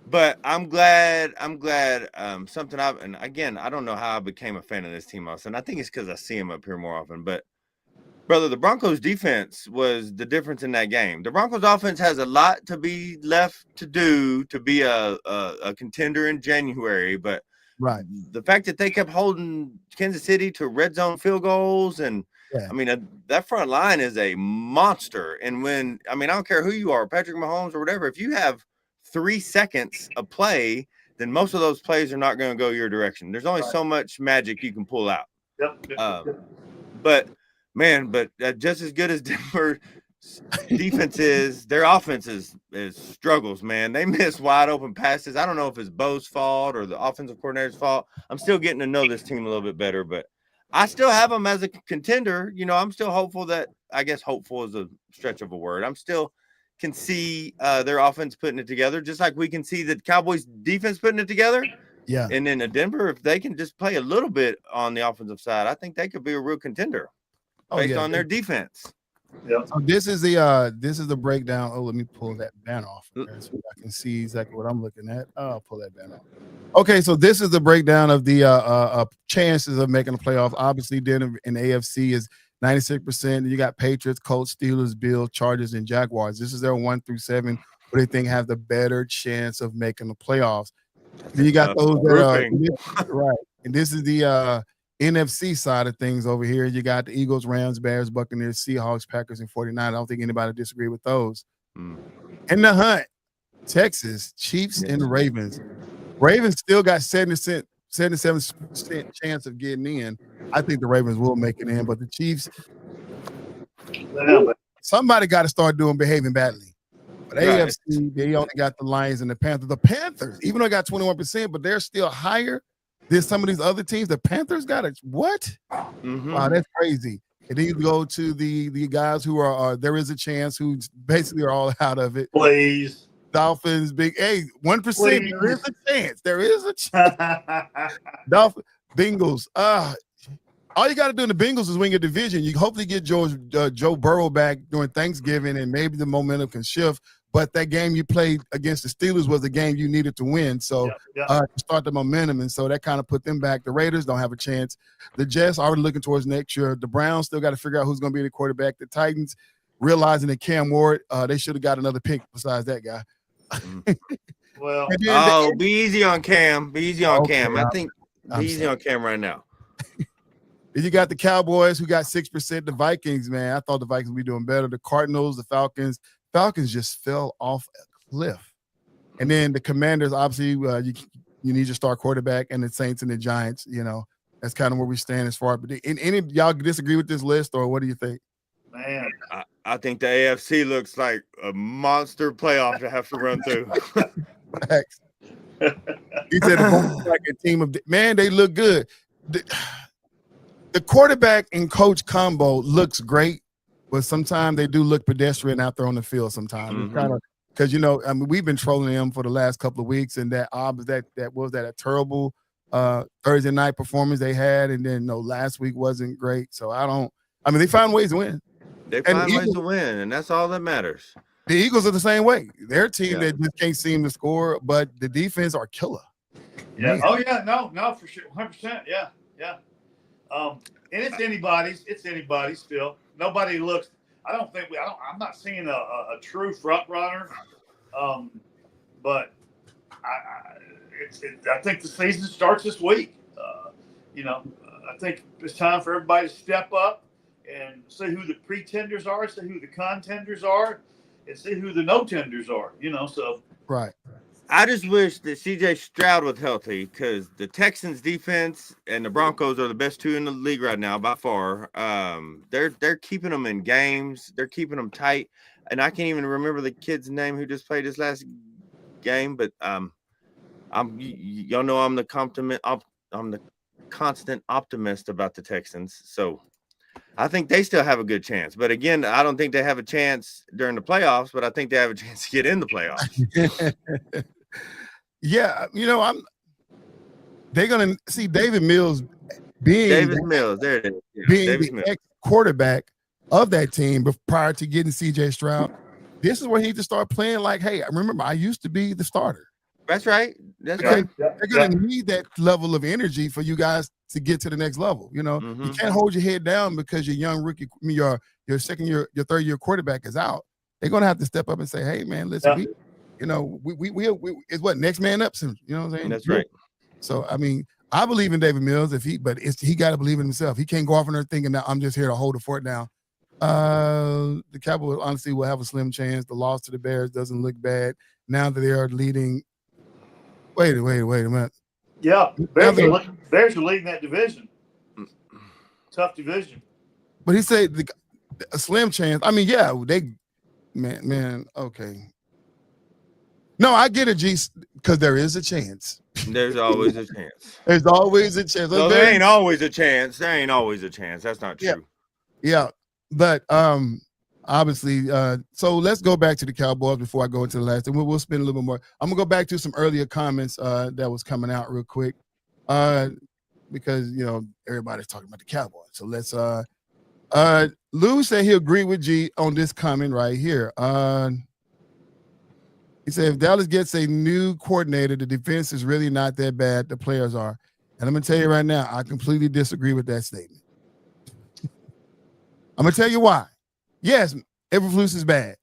But I'm glad something and again, I don't know how I became a fan of this team all of a sudden. I think it's because I see them up here more often. But brother, the Broncos defense was the difference in that game. The Broncos offense has a lot to be left to do to be a contender in January. But the fact that they kept holding Kansas City to red zone field goals and I mean, that front line is a monster. And I don't care who you are, Patrick Mahomes or whatever, if you have 3 seconds of play, then most of those plays are not going to go your direction. There's only so much magic you can pull out. But just as good as Denver defense is, their offense is struggles, man. They miss wide open passes. I don't know if it's Bo's fault or the offensive coordinator's fault. I'm still getting to know this team a little bit better, but I still have them as a contender. I'm still hopeful that – I guess hopeful is a stretch of a word. I'm still can see their offense putting it together, just like we can see the Cowboys defense putting it together. Yeah. And then Denver, if they can just play a little bit on the offensive side, I think they could be a real contender based on their defense. Yeah. So this is the breakdown. Oh, let me pull that banner off so I can see exactly what I'm looking at. I'll pull that banner off. Okay, so this is the breakdown of the chances of making the playoff. Obviously, Denver in the AFC is 96%. You got Patriots, Colts, Steelers, Bills, Chargers, and Jaguars. This is their 1 through 7, who they think have the better chance of making the playoffs. Then you got those that are right, and this is the NFC side of things over here. You got the Eagles, Rams, Bears, Buccaneers, Seahawks, Packers, and 49. I don't think anybody disagree with those. In the hunt, Texas, Chiefs, and the Ravens. Ravens still got 77% chance of getting in. I think the Ravens will make it in, but the Chiefs, somebody got to start behaving badly. But AFC, they only got the Lions and the Panthers. The Panthers, even though they got 21%, but they're still higher than some of these other teams. The Panthers got it. What? Wow, that's crazy. And then you go to the guys who are there is a chance, who basically are all out of it. Please. Dolphins, 1%. There is a chance. Dolphins, Bengals. All you got to do in the Bengals is win your division. You hopefully get Joe Burrow back during Thanksgiving, and maybe the momentum can shift. But that game you played against the Steelers was the game you needed to win. So to start the momentum, and so that kind of put them back. The Raiders don't have a chance. The Jets already looking towards next year. The Browns still got to figure out who's going to be the quarterback. The Titans, realizing that Cam Ward, they should have got another pick besides that guy. Well, be easy on Cam. Be easy on Cam. I think be easy on Cam right now. Then you got the Cowboys who got 6%. The Vikings, man, I thought the Vikings would be doing better. The Cardinals, the Falcons. Falcons just fell off a cliff. And then the Commanders, obviously, you need your star quarterback, and the Saints and the Giants, that's kind of where we stand as far. But any of y'all disagree with this list, or what do you think? Man, I think the AFC looks like a monster playoff to have to run through. Facts. He said like a team of man, they look good. The quarterback and coach combo looks great, but sometimes they do look pedestrian out there on the field. Sometimes it's kind of because we've been trolling them for the last couple of weeks, and that was a terrible Thursday night performance they had, and then last week wasn't great. So they find ways to win. They find ways to win, and that's all that matters. The Eagles are the same way. They're a team that just can't seem to score, but the defense are killer. Yeah. Man. Oh yeah. No, for sure. 100%. Yeah. Yeah. And it's anybody's. It's anybody's still. Nobody looks. I'm not seeing a true front runner. But I think the season starts this week. I think it's time for everybody to step up and see who the pretenders are, see who the contenders are, and see who the no-tenders are. So right. I just wish that C.J. Stroud was healthy because the Texans defense and the Broncos are the best two in the league right now by far. They're keeping them in games. They're keeping them tight. And I can't even remember the kid's name who just played his last game, but y'all know I'm the constant optimist about the Texans. So I think they still have a good chance. But again, I don't think they have a chance during the playoffs, but I think they have a chance to get in the playoffs. Yeah, they're gonna see David Mills being there it is. Yeah, being Davis the Mills. ex-quarterback of that team prior to getting CJ Stroud. This is where he just start playing like, hey, remember, I used to be the starter. That's right. That's right. right. They're gonna need that level of energy for you guys to get to the next level. You can't hold your head down because your young rookie, your second year, your third year quarterback is out. They're gonna have to step up and say, hey man, listen, we it's what next man up soon. You know what I'm saying? That's right. So I believe in David Mills. He got to believe in himself. He can't go off in there thinking that I'm just here to hold the fort down. The Cowboys honestly will have a slim chance. The loss to the Bears doesn't look bad now that they are leading. Wait a minute. Yeah, Bears are leading that division. Tough division. But he said a slim chance. Okay. No, I get it, G, because there is a chance. There's always a chance. There's always a chance. No, there ain't always a chance. There ain't always a chance. That's not true. Yeah. But obviously, so let's go back to the Cowboys before I go into the last. And we'll spend a little bit more. I'm gonna go back to some earlier comments that was coming out real quick, because everybody's talking about the Cowboys. So let's. Lou said he agreed with G on this comment right here. He said if Dallas gets a new coordinator, the defense is really not that bad. The players are, and I'm gonna tell you right now, I completely disagree with that statement. I'm gonna tell you why. Yes, Eberflus is bad,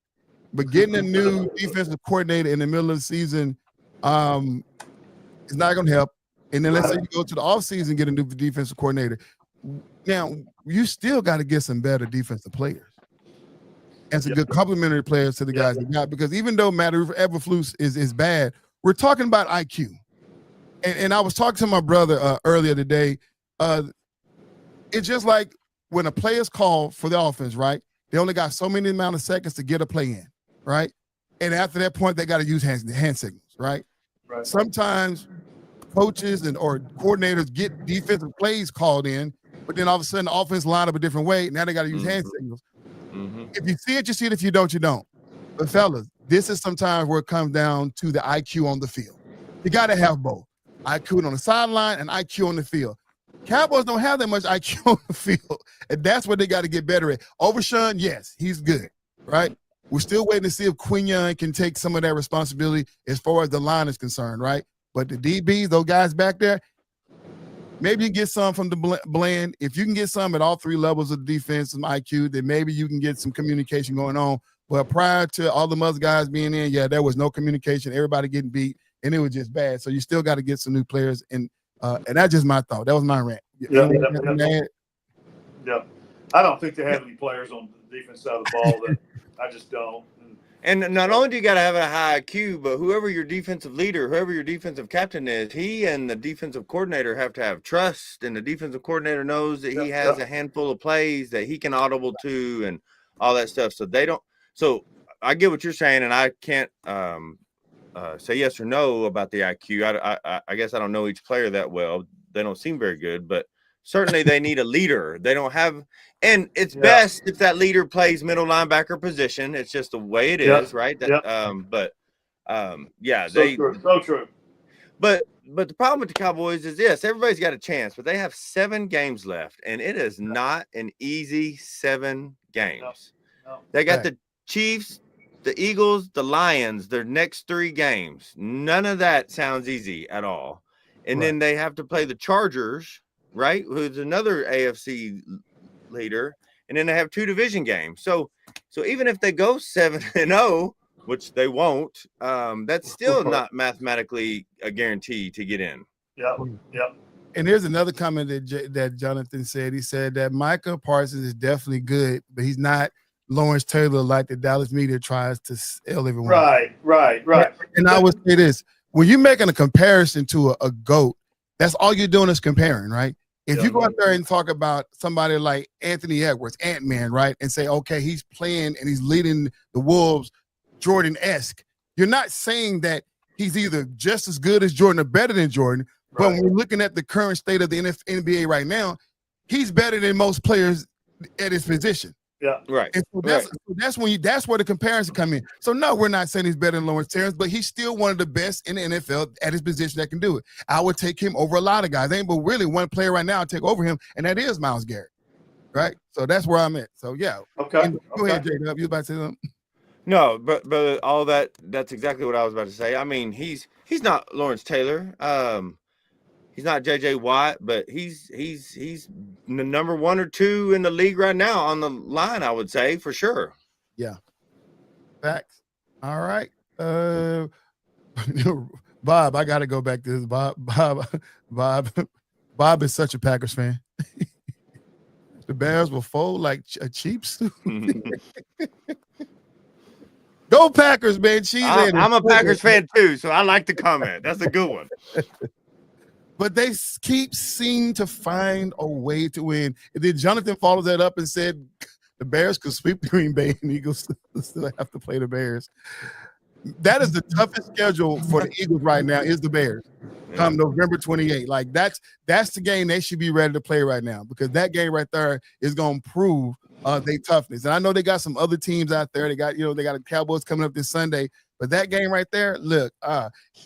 but getting a new defensive coordinator in the middle of the season is not going to help. And then let's say you go to the offseason and get a new defensive coordinator. Now, you still got to get some better defensive players and some good complementary players to the guys you got, because even though Matt Eberflus is bad, we're talking about IQ. And I was talking to my brother earlier today. It's just like when a player's called for the offense, right? They only got so many amount of seconds to get a play in, right? And after that point, they got to use hand signals, right? Sometimes coaches or coordinators get defensive plays called in, but then all of a sudden the offense line up a different way. Now they got to use hand signals. If you see it, you see it. If you don't, you don't. But fellas, this is sometimes where it comes down to the IQ on the field. You got to have both. IQ on the sideline and IQ on the field. Cowboys don't have that much IQ on the field, and that's what they got to get better at. Overshawn, yes, he's good, right? We're still waiting to see if Quinyon can take some of that responsibility as far as the line is concerned, right? But the DBs, those guys back there, maybe you get some from the blend. If you can get some at all three levels of defense and IQ, then maybe you can get some communication going on. But prior to all the other guys being in, there was no communication. Everybody getting beat, and it was just bad. So you still got to get some new players in. And that's just my thought. That was my rant. Yeah. I don't think they have any players on the defense side of the ball that I just don't. And not only do you got to have a high IQ, but whoever your defensive leader, whoever your defensive captain is, he and the defensive coordinator have to have trust, and the defensive coordinator knows that he has a handful of plays that he can audible to and all that stuff. So they don't. So I get what you're saying, and I can't say yes or no about the IQ. I guess I don't know each player that well. They don't seem very good, but certainly they need a leader. They don't have, and it's best if that leader plays middle linebacker position. It's just the way it is, right? That, So true. But the problem with the Cowboys is this: everybody's got a chance, but they have 7 games left, and it is not an easy 7 games. No. They got the Chiefs, the Eagles, the Lions. Their next 3 games. None of that sounds easy at all. And then they have to play the Chargers, right? Who's another AFC leader, and then they have 2 division games. So even if they go 7-0, which they won't, that's still not mathematically a guarantee to get in. Yeah. And here's another comment that Jonathan said. He said that Micah Parsons is definitely good, but he's not Lawrence Taylor like the Dallas media tries to sell everyone. Right. And I would say this: when you're making a comparison to a GOAT, that's all you're doing is comparing, right? If you go out there and talk about somebody like Anthony Edwards, Ant-Man, right, and say, okay, he's playing and he's leading the Wolves, Jordan-esque, you're not saying that he's either just as good as Jordan or better than Jordan, but when we're looking at the current state of the NBA right now, he's better than most players at his position. Yeah, right. And so that's where the comparison come in. So no, we're not saying he's better than Lawrence Terrence, but he's still one of the best in the NFL at his position that can do it. I would take him over a lot of guys. There ain't but really one player right now to take over him, and that is Myles Garrett. Right? So that's where I'm at. So yeah. Okay. Go ahead, Jacob. You about to say something? No, but all that's exactly what I was about to say. I mean, he's not Lawrence Taylor. He's not J.J. Watt, but he's the number 1 or 2 in the league right now on the line, I would say, for sure. Yeah. Facts. All right. Bob, I got to go back to this. Bob is such a Packers fan. The Bears will fold like a cheap suit. Go Packers, man. I'm a Packers fan too, so I like the comment. That's a good one. But they keep seeming to find a way to win. And then Jonathan follows that up and said the Bears could sweep the Green Bay and Eagles still have to play the Bears. That is the toughest schedule for the Eagles right now is the Bears. Come November 28th. Like that's the game they should be ready to play right now because that game right there is going to prove their toughness. And I know they got some other teams out there. They got the Cowboys coming up this Sunday. But that game right there, look,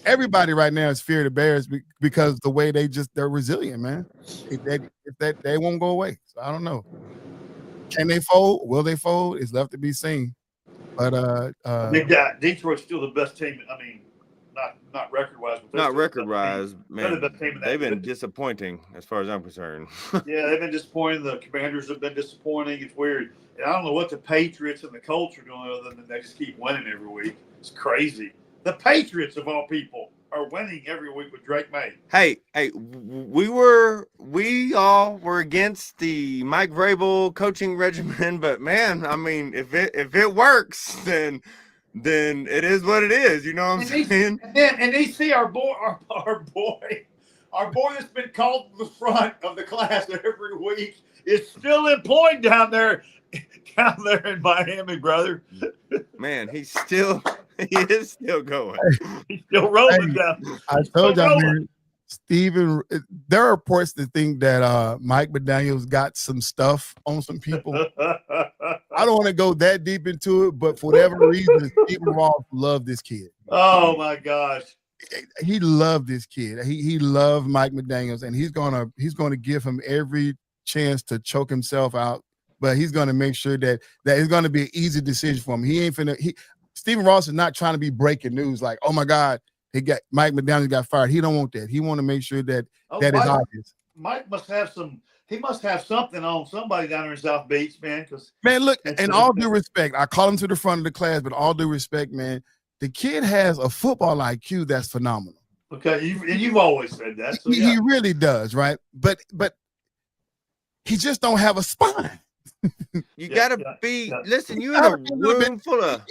everybody right now is fear of the Bears because the way they're resilient, man. If they won't go away. So I don't know. Can they fold? Will they fold? It's left to be seen. But Detroit's still the best team. I mean, not record wise. Not record wise, man. They've been disappointing as far as I'm concerned. Yeah, they've been disappointing. The Commanders have been disappointing. It's weird. And I don't know what the Patriots and the Colts are doing other than they just keep winning every week. It's crazy. The Patriots, of all people, are winning every week with Drake May. Hey, we all were against the Mike Vrabel coaching regimen, but man, I mean, if it works, then it is what it is. You know what I'm saying? And they see our boy that's been called to the front of the class every week is still employed down there in Miami, brother. Man, he is still going. He's still rolling down. I told y'all, man, Steven, there are reports that think that Mike McDaniels got some stuff on some people. I don't want to go that deep into it, but for whatever reason, Steven Ross loved this kid. Oh my gosh. He loved this kid. He loved Mike McDaniels, and he's gonna give him every chance to choke himself out. But he's going to make sure that it's going to be an easy decision for him. Stephen Ross is not trying to be breaking news like, oh my God, Mike McDaniels got fired. He don't want that. He want to make sure that is obvious. Mike must have something on somebody down there in South Beach, man. Man, look, in all due respect, I call him to the front of the class, but all due respect, man, the kid has a football IQ that's phenomenal. Okay, you've always said that. So he really does, right? But he just don't have a spine. You gotta be. Listen, you in a room full of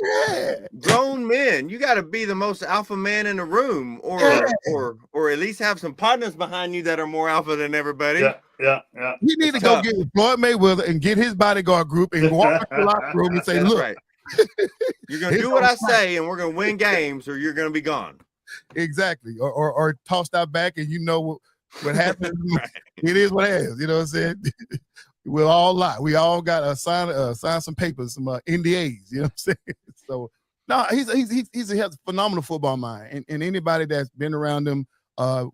grown men. You gotta be the most alpha man in the room, or at least have some partners behind you that are more alpha than everybody. Yeah. You need to go get with Floyd Mayweather and get his bodyguard group and walk into the locker room and say, "Look, right. You're gonna do what I say, and we're gonna win games, or you're gonna be gone." Exactly, or toss that back, and you know what happens. Right. It is what it is. You know what I'm saying? We'll all lie. We all got to sign some papers, some NDAs. You know what I'm saying? So no, he has a phenomenal football mind, and anybody that's been around him,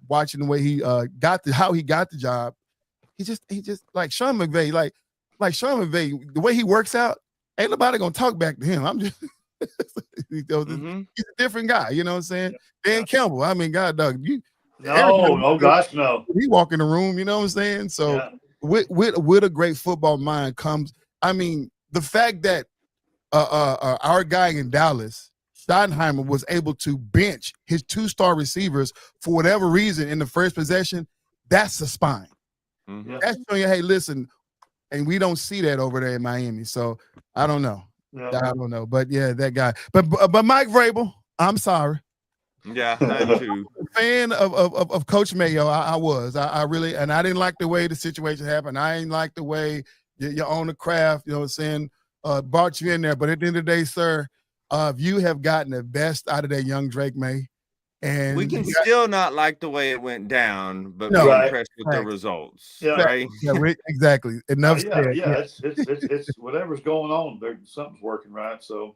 watching the way he how he got the job, he just like Sean McVay, like Sean McVay, the way he works out, ain't nobody gonna talk back to him. I'm just he's a different guy. You know what I'm saying? Dan Campbell. I mean, God, dog, no. He walk in the room. You know what I'm saying? So. Yeah. With a great football mind comes, I mean, the fact that our guy in Dallas, Steinheimer, was able to bench his 2-star receivers for whatever reason in the first possession, that's the spine. Mm-hmm. That's showing you, hey, listen, and we don't see that over there in Miami. So I don't know. Yeah. I don't know. But yeah, that guy. But Mike Vrabel, I'm sorry. Yeah, I too. Fan of Coach Mayo, I was. I really, and I didn't like the way the situation happened. I ain't like the way you own the craft, you know what I'm saying, brought you in there. But at the end of the day, sir, you have gotten the best out of that young Drake May. And we can still not like the way it went down, but be impressed with the results. Yeah. Right? Yeah, exactly. Enough said. Yeah, it's whatever's going on, something's working right, so.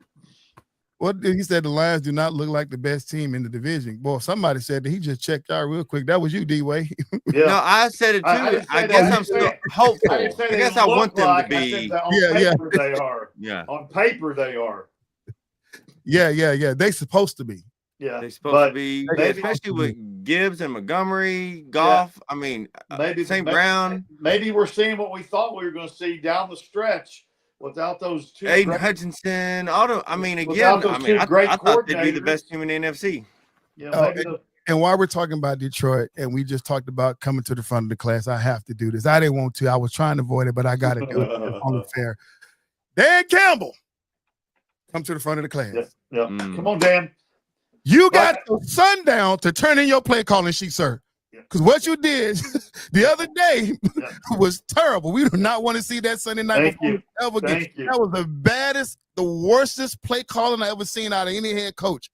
What he said, the Lions do not look like the best team in the division. Boy, somebody said that he just checked out real quick. That was you, D-Way. Yeah. No, I said it too. I guess I'm still hopeful. I guess I want them to be. On paper they are. Yeah. On paper they are. Yeah. They supposed to be. Yeah. They're supposed to be, especially with Gibbs and Montgomery, Goff. Yeah. I mean, St. Brown. Maybe we're seeing what we thought we were going to see down the stretch. Without those two, Aiden Hutchinson, I thought they'd be the best team in the NFC. Yeah, and while we're talking about Detroit, and we just talked about coming to the front of the class, I have to do this. I didn't want to. I was trying to avoid it, but I got to do it. It's only fair. Dan Campbell, come to the front of the class. Yeah. Come on, Dan. You got the sundown to turn in your play calling sheet, sir. Because what you did the other day was terrible. We do not want to see that Sunday night ever again. That was the baddest, the worstest play calling I ever seen out of any head coach.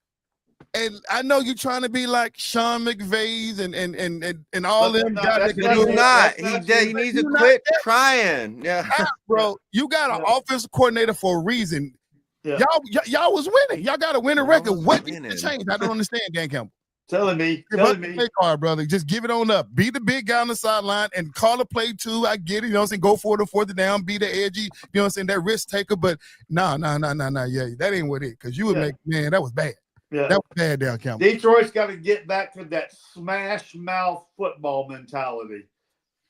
And I know you're trying to be like Sean McVay's and all them guys. He's not. He needs to quit trying. Yeah, bro. You got an offensive coordinator for a reason. Yeah. Y'all was winning. Y'all got a winning record. What did you change? I don't understand, Dan Campbell. Telling me. Play card, brother. Just give it on up. Be the big guy on the sideline and call a play too. I get it. You know what I'm saying? Go for the fourth down. Be the edgy. You know what I'm saying? That risk taker. But no. Yeah, that ain't what it. Because you would make, man, that was bad. Yeah. That was bad down, Campbell. Detroit's got to get back to that smash mouth football mentality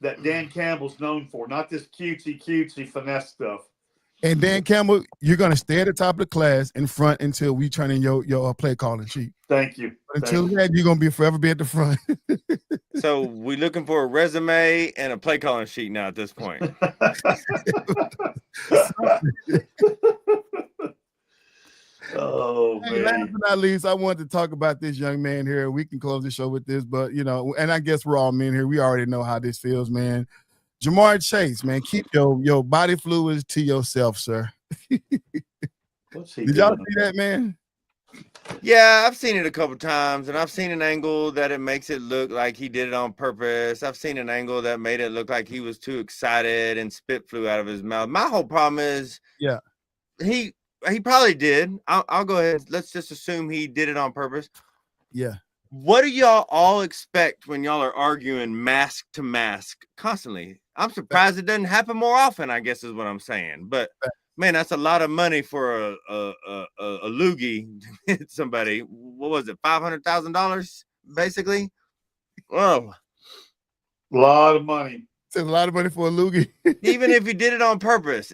that Dan Campbell's known for. Not this cutesy finesse stuff. And Dan Campbell, you're going to stay at the top of the class in front until we turn in your play calling sheet. Thank you. But until then, you're going to forever be at the front. So we're looking for a resume and a play calling sheet now at this point. Oh, man. Last but not least, I wanted to talk about this young man here. We can close the show with this, but, you know, and I guess we're all men here. We already know how this feels, man. Jamar Chase, man, keep your body fluids to yourself, sir. Did y'all see that, man? Yeah, I've seen it a couple times, and I've seen an angle that it makes it look like he did it on purpose. I've seen an angle that made it look like he was too excited and spit flew out of his mouth. My whole problem is, he probably did. I'll go ahead. Let's just assume he did it on purpose. Yeah. What do y'all all expect when y'all are arguing mask to mask constantly? I'm surprised it doesn't happen more often, I guess is what I'm saying. But man, that's a lot of money for a loogie to hit somebody. What was it? $500,000 basically. Whoa. A lot of money. It's a lot of money for a loogie. Even if he did it on purpose.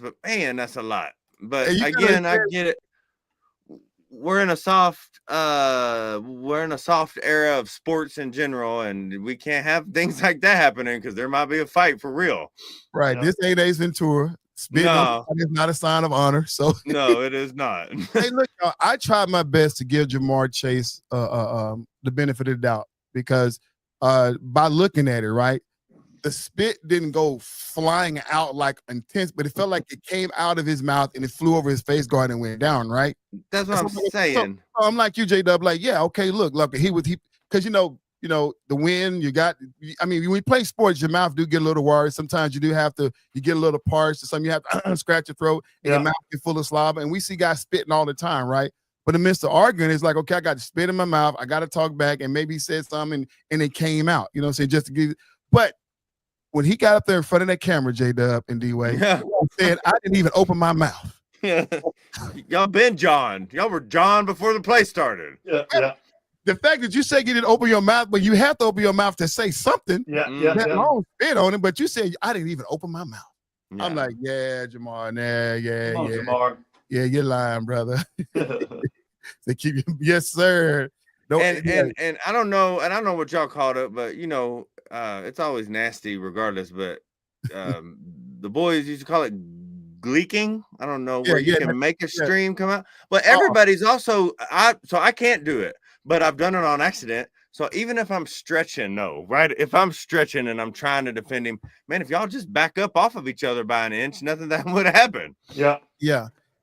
But man, that's a lot. But again, I get it. We're in a soft we're in a soft era of sports in general, and we can't have things like that happening because there might be a fight for real. Right. This ain't Ace Ventura. Spitting on is not a sign of honor. So no, it is not. Hey, look, I tried my best to give Jamar Chase the benefit of the doubt because by looking at it, right, the spit didn't go flying out like intense, but it felt like it came out of his mouth and it flew over his face guard and went down, right? That's what I'm saying. So I'm like you, J-Dub, like, yeah, okay, look, because you know, the wind, when we play sports, your mouth do get a little worried. Sometimes you get a little parched, or something you have to scratch your throat and your mouth get full of slob. And we see guys spitting all the time, right? But in the midst of arguing, it's like, okay, I got to spit in my mouth, I got to talk back, and maybe he said something and it came out, you know what I'm saying, just to give. But when he got up there in front of that camera, J-Dub and D-Way, he said, I didn't even open my mouth. Y'all been John. Y'all were John before the play started. Yeah. The fact that you say you didn't open your mouth, but you have to open your mouth to say something. That long spit on it, but you said I didn't even open my mouth. Yeah. I'm like, yeah, Jamar, Jamar. Yeah, you're lying, brother. They keep you, yes, sir. No, and I don't know, what y'all called it, but it's always nasty regardless. But the boys used to call it gleeking. I don't know where you can make a stream come out, but everybody's also so I can't do it. But I've done it on accident. So even if I'm stretching, if I'm stretching and I'm trying to defend him, man, if y'all just back up off of each other by an inch, nothing that would happen. Yeah.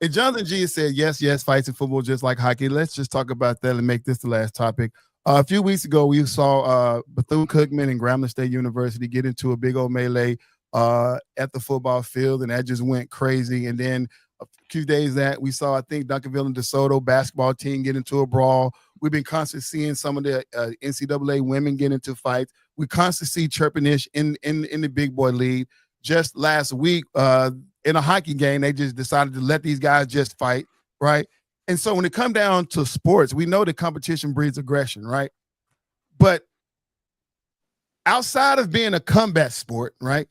And Jonathan G said, yes, fights in football just like hockey. Let's just talk about that and make this the last topic. A few weeks ago, we saw Bethune-Cookman and Grambling State University get into a big old melee at the football field, and that just went crazy. And then a few days that we saw, I think, Duncanville and DeSoto basketball team get into a brawl. We've been constantly seeing some of the NCAA women get into fights. We constantly see chirping-ish in the big boy league. Just last week in a hockey game, they just decided to let these guys just fight, right? And so when it comes down to sports, we know that competition breeds aggression, right? But outside of being a combat sport, right,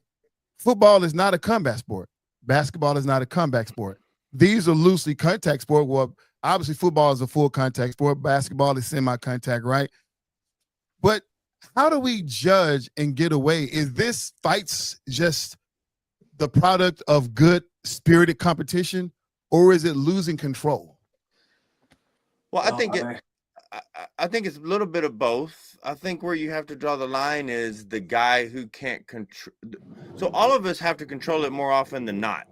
football is not a combat sport. Basketball is not a comeback sport. These are loosely contact sport. Well, obviously, football is a full contact sport. Basketball is semi-contact, right? But how do we judge and get away? Is this fights just the product of good spirited competition, or is it losing control? Well, I think it's a little bit of both. I think where you have to draw the line is the guy who can't control. So all of us have to control it more often than not.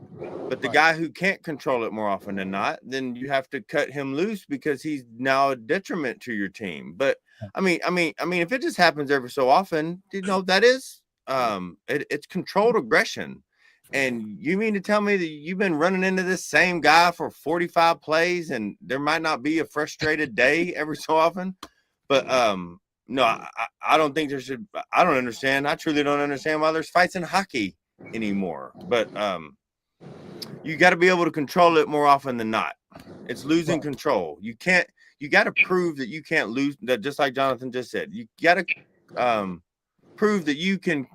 But the guy who can't control it more often than not, then you have to cut him loose because he's now a detriment to your team. But I mean, if it just happens every so often, that is it's controlled aggression. And you mean to tell me that you've been running into this same guy for 45 plays and there might not be a frustrated day every so often? But no, I don't think there should. I don't understand. I truly don't understand why there's fights in hockey anymore. But you got to be able to control it more often than not. It's losing control. You got to prove that you can't lose. That, just like Jonathan just said, you got to prove that you can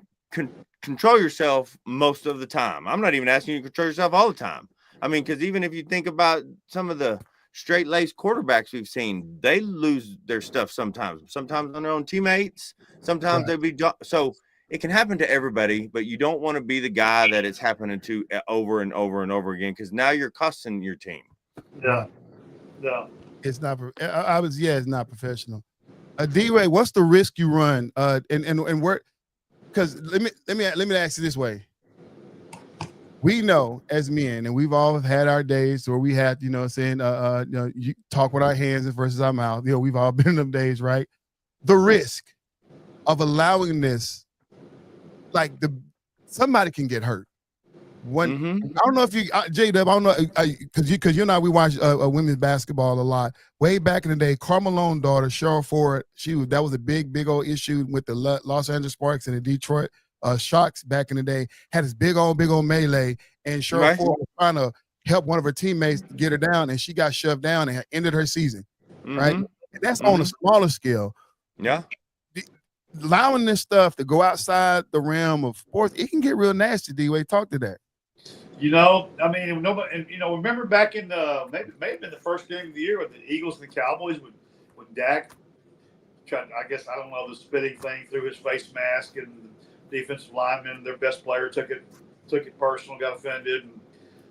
control yourself most of the time. I'm not even asking you to control yourself all the time. I mean, because even if you think about some of the straight-laced quarterbacks we've seen, they lose their stuff sometimes on their own teammates. Sometimes so it can happen to everybody, but you don't want to be the guy that it's happening to over and over and over again, because now you're costing your team. Yeah. It's not. It's not professional. D-Ray, what's the risk you run? And where? Because let me ask you this way. We know as men, and we've all had our days where we had, you talk with our hands versus our mouth. We've all been in them days, right? The risk of allowing this, somebody can get hurt. I don't know if you, J-Dub, I don't know, because you and I, we watch women's basketball a lot. Way back in the day, Carmelone's daughter, Cheryl Ford, that was a big old issue with the Los Angeles Sparks and the Detroit Sharks back in the day, had this big old melee, and Cheryl Ford was trying to help one of her teammates get her down, and she got shoved down and ended her season, right? And that's on a smaller scale. Yeah. Allowing this stuff to go outside the realm of sports, it can get real nasty, D-Way. Talk to that. Remember back in maybe in the first game of the year with the Eagles and the Cowboys when Dak I guess, I don't know, the spitting thing through his face mask, and the defensive lineman, their best player, took it personal, got offended. And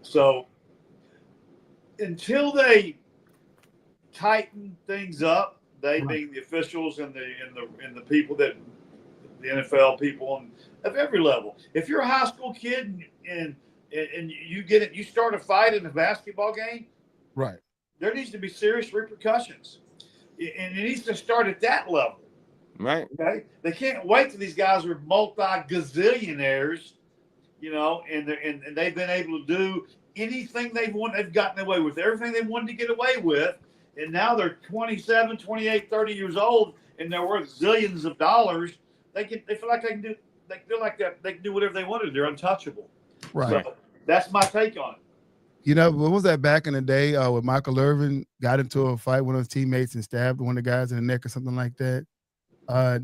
so until they tighten things up, they being the officials and the people that the NFL people and of every level. If you're a high school kid and you start a fight in a basketball game, right, there needs to be serious repercussions, and it needs to start at that level. Right. Okay. They can't wait till these guys are multi-gazillionaires, and they've been able to do anything they want. They've gotten away with everything they wanted to get away with. And now they're 27, 28, 30 years old, and they're worth zillions of dollars. They feel like they can do. They feel like they can do whatever they want to do. They're untouchable. Right. So that's my take on it. What was that back in the day when Michael Irvin got into a fight with his teammates and stabbed one of the guys in the neck or something like that?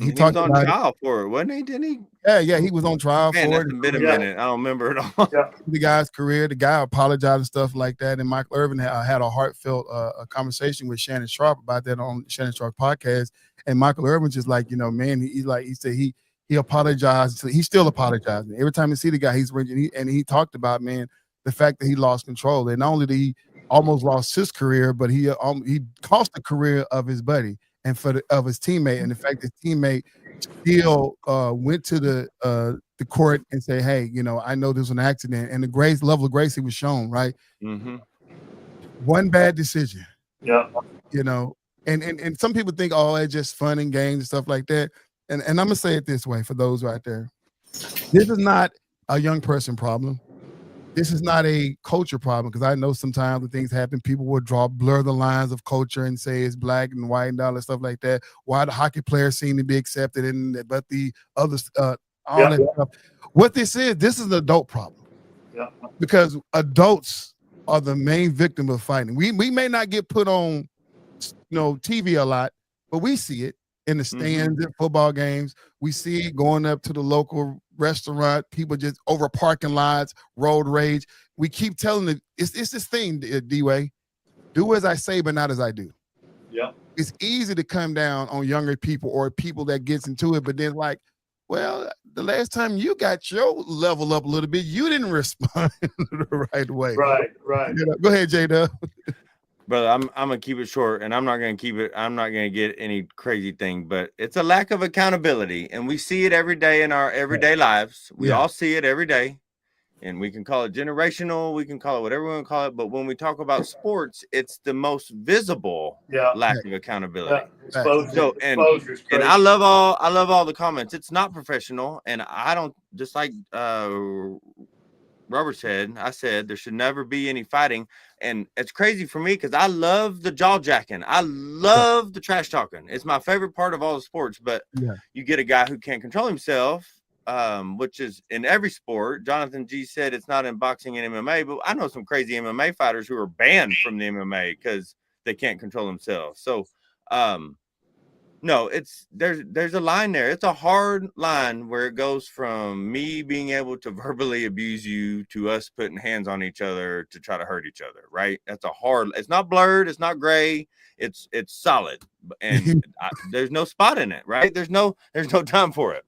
He was on trial for it, wasn't he? Didn't he? Yeah, he was on trial for it. That's been a minute. I don't remember it all. Yeah. The guy's career, the guy apologized and stuff like that. And Michael Irvin had a heartfelt conversation with Shannon Sharp about that on Shannon Sharp podcast. And Michael Irvin's just like, man, he said he apologized. He's still apologizing. Every time you see the guy, he's ringing. And he talked about, man, the fact that he lost control. And not only did he almost lost his career, but he cost the career of his buddy and of his teammate. And the fact that his teammate still went to the court and say, hey, I know this was an accident, and the level of grace he was shown, right? Mm-hmm. One bad decision. Yeah. And some people think, oh, it's just fun and games and stuff like that. And I'm gonna say it this way for those right there. This is not a young person problem. This is not a culture problem, because I know sometimes when things happen, people will blur the lines of culture and say it's black and white and all that stuff like that. Why the hockey players seem to be accepted, but the others, that stuff. What this is an adult problem. Yeah. Because adults are the main victim of fighting. We may not get put on, TV a lot, but we see it in the stands at football games. We see it going up to the local restaurant, people just over parking lots, road rage. We keep telling it, it's this thing, D-Way, do as I say, but not as I do. Yeah. It's easy to come down on younger people or people that gets into it, but then like, well, the last time you got your level up a little bit, you didn't respond the right way. Right. Go ahead, J-Dub. Brother, I'm gonna keep it short, and I'm not gonna get any crazy thing, but it's a lack of accountability, and we see it every day in our everyday lives. We all see it every day, and we can call it generational, we can call it whatever we want to call it, but when we talk about sports, it's the most visible lack of accountability. Yeah. And I love all the comments. It's not professional, and I don't, just like Robert said, I said there should never be any fighting. And it's crazy for me because I love the jaw jacking. I love the trash talking. It's my favorite part of all the sports. But you get a guy who can't control himself, which is in every sport. Jonathan G said it's not in boxing and MMA, but I know some crazy MMA fighters who are banned from the MMA because they can't control themselves. So, no, there's a line there. It's a hard line where it goes from me being able to verbally abuse you to us putting hands on each other to try to hurt each other, right? That's it's not blurred, it's not gray, it's solid, and there's no spot in it, right? There's no time for it.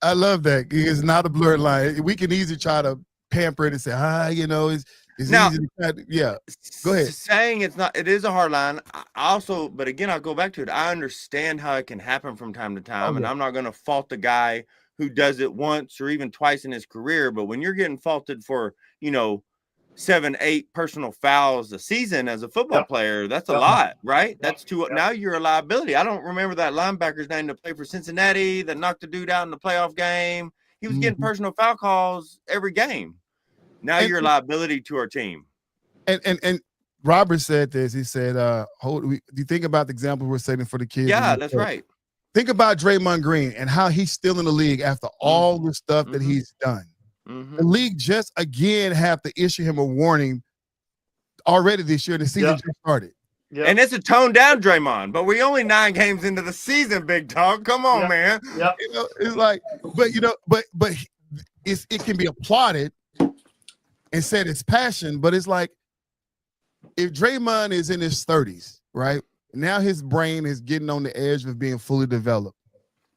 I love that. It's not a blurred line. We can easily try to pamper it and say, it's now, easy to go ahead. Saying it is a hard line. But again, I'll go back to it. I understand how it can happen from time to time, and I'm not going to fault the guy who does it once or even twice in his career. But when you're getting faulted for, 7-8 personal fouls a season as a football player, that's a lot, right? That's now you're a liability. I don't remember that linebacker's name to play for Cincinnati that knocked the dude out in the playoff game. He was getting personal foul calls every game. Now you're a liability to our team. And Robert said this. He said, do you think about the example we're setting for the kids? Yeah, that's right. Think about Draymond Green and how he's still in the league after all the stuff that he's done. The league just again have to issue him a warning already this year. The season just started. Yep. And it's a toned down Draymond, but we only 9 games into the season, big dog. Come on, man. Yep. It's like, but it can be applauded and said it's passion, but it's like if Draymond is in his 30s, right? Now his brain is getting on the edge of being fully developed.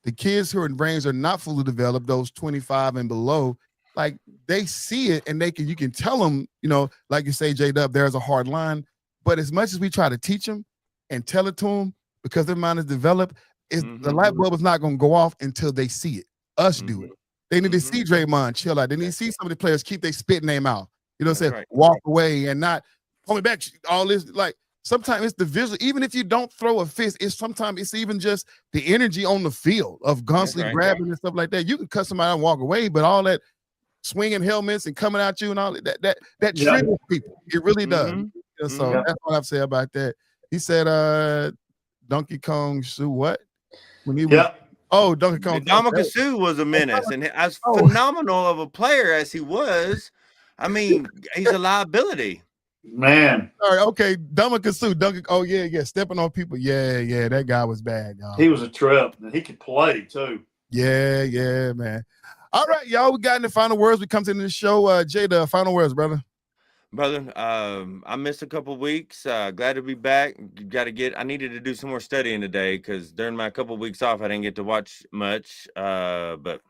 The kids whose brains are not fully developed, those 25 and below, like they see it and you can tell them, like you say, J-Dub, there's a hard line. But as much as we try to teach them and tell it to them, because their mind is developed, the light bulb is not going to go off until they see it. Us do it. They need to see Draymond chill out. They need to see some of the players keep their spit name out. Walk away and not coming back. All this, like, sometimes it's the visual. Even if you don't throw a fist, sometimes it's even just the energy on the field of constantly grabbing and stuff like that. You can cut somebody and walk away, but all that swinging helmets and coming at you and all that triggers people. It really does. So that's what I've said about that. He said, Donkey Kong Sue what? When he was Donkey Kong. Ndamukong Suh was a menace, and as phenomenal of a player as he was, I mean, he's a liability. Man. All right, okay. Ndamukong Suh, stepping on people. Yeah, that guy was bad, y'all. He was a trip, and he could play too. Yeah, man. All right, y'all. We got in the final words. We come to the show. Jay, the final words, brother. Brother, I missed a couple of weeks. Glad to be back. I needed to do some more studying today because during my couple of weeks off, I didn't get to watch much. But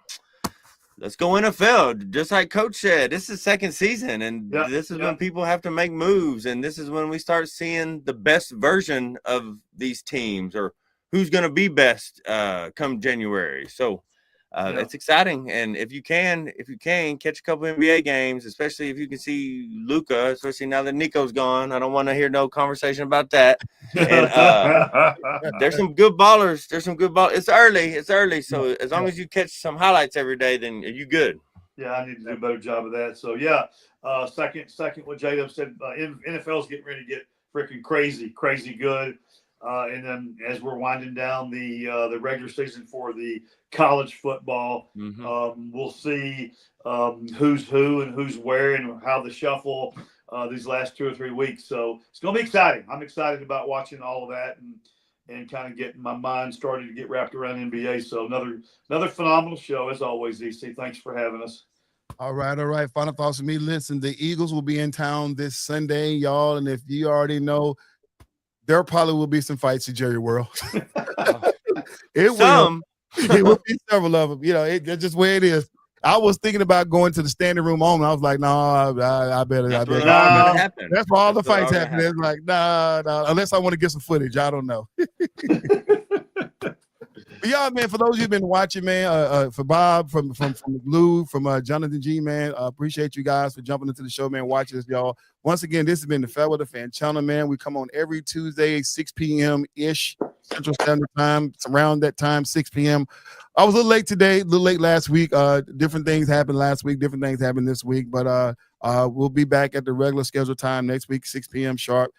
let's go NFL. Just like Coach said, this is second season, and this is when people have to make moves, and this is when we start seeing the best version of these teams or who's going to be best come January. So it's exciting, and if you can catch a couple NBA games, especially if you can see Luka, especially now that Nico's gone. I don't want to hear no conversation about that. And there's some good ballers. It's early. So as long as you catch some highlights every day, then you're good. Yeah, I need to do a better job of that. So second, what J-Dub said, NFL's getting ready to get freaking crazy good. And then as we're winding down the regular season for the college football, we'll see who's who and who's where and how the shuffle these last 2 or 3 weeks. So it's going to be exciting. I'm excited about watching all of that and kind of getting my mind started to get wrapped around NBA. So another phenomenal show as always, EC. Thanks for having us. All right. Final thoughts from me. Listen, the Eagles will be in town this Sunday, y'all. And if you already know, there probably will be some fights in Jerry World. It will be several of them. That's just where it is. I was thinking about going to the standing room only. I was like, no, I better. That's where all the fights happen. It's like, no, unless I want to get some footage. I don't know. But yeah, man, for those of you who've been watching, man, for Bob, from Lou, from Jonathan G, man, appreciate you guys for jumping into the show, man, watching us, y'all. Once again, this has been the FairWeather Fan channel, man. We come on every Tuesday, 6 p.m.-ish, Central Standard Time. It's around that time, 6 p.m. I was a little late today, a little late last week. Different things happened last week, different things happened this week, but we'll be back at the regular scheduled time next week, 6 p.m. sharp,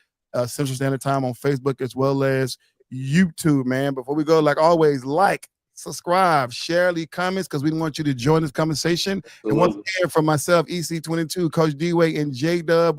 Central Standard Time on Facebook as well as YouTube, man. Before we go, like always, like, subscribe, share, leave comments because we want you to join this conversation. And once again, from myself, EC22, Coach D-Way, and J-Dub,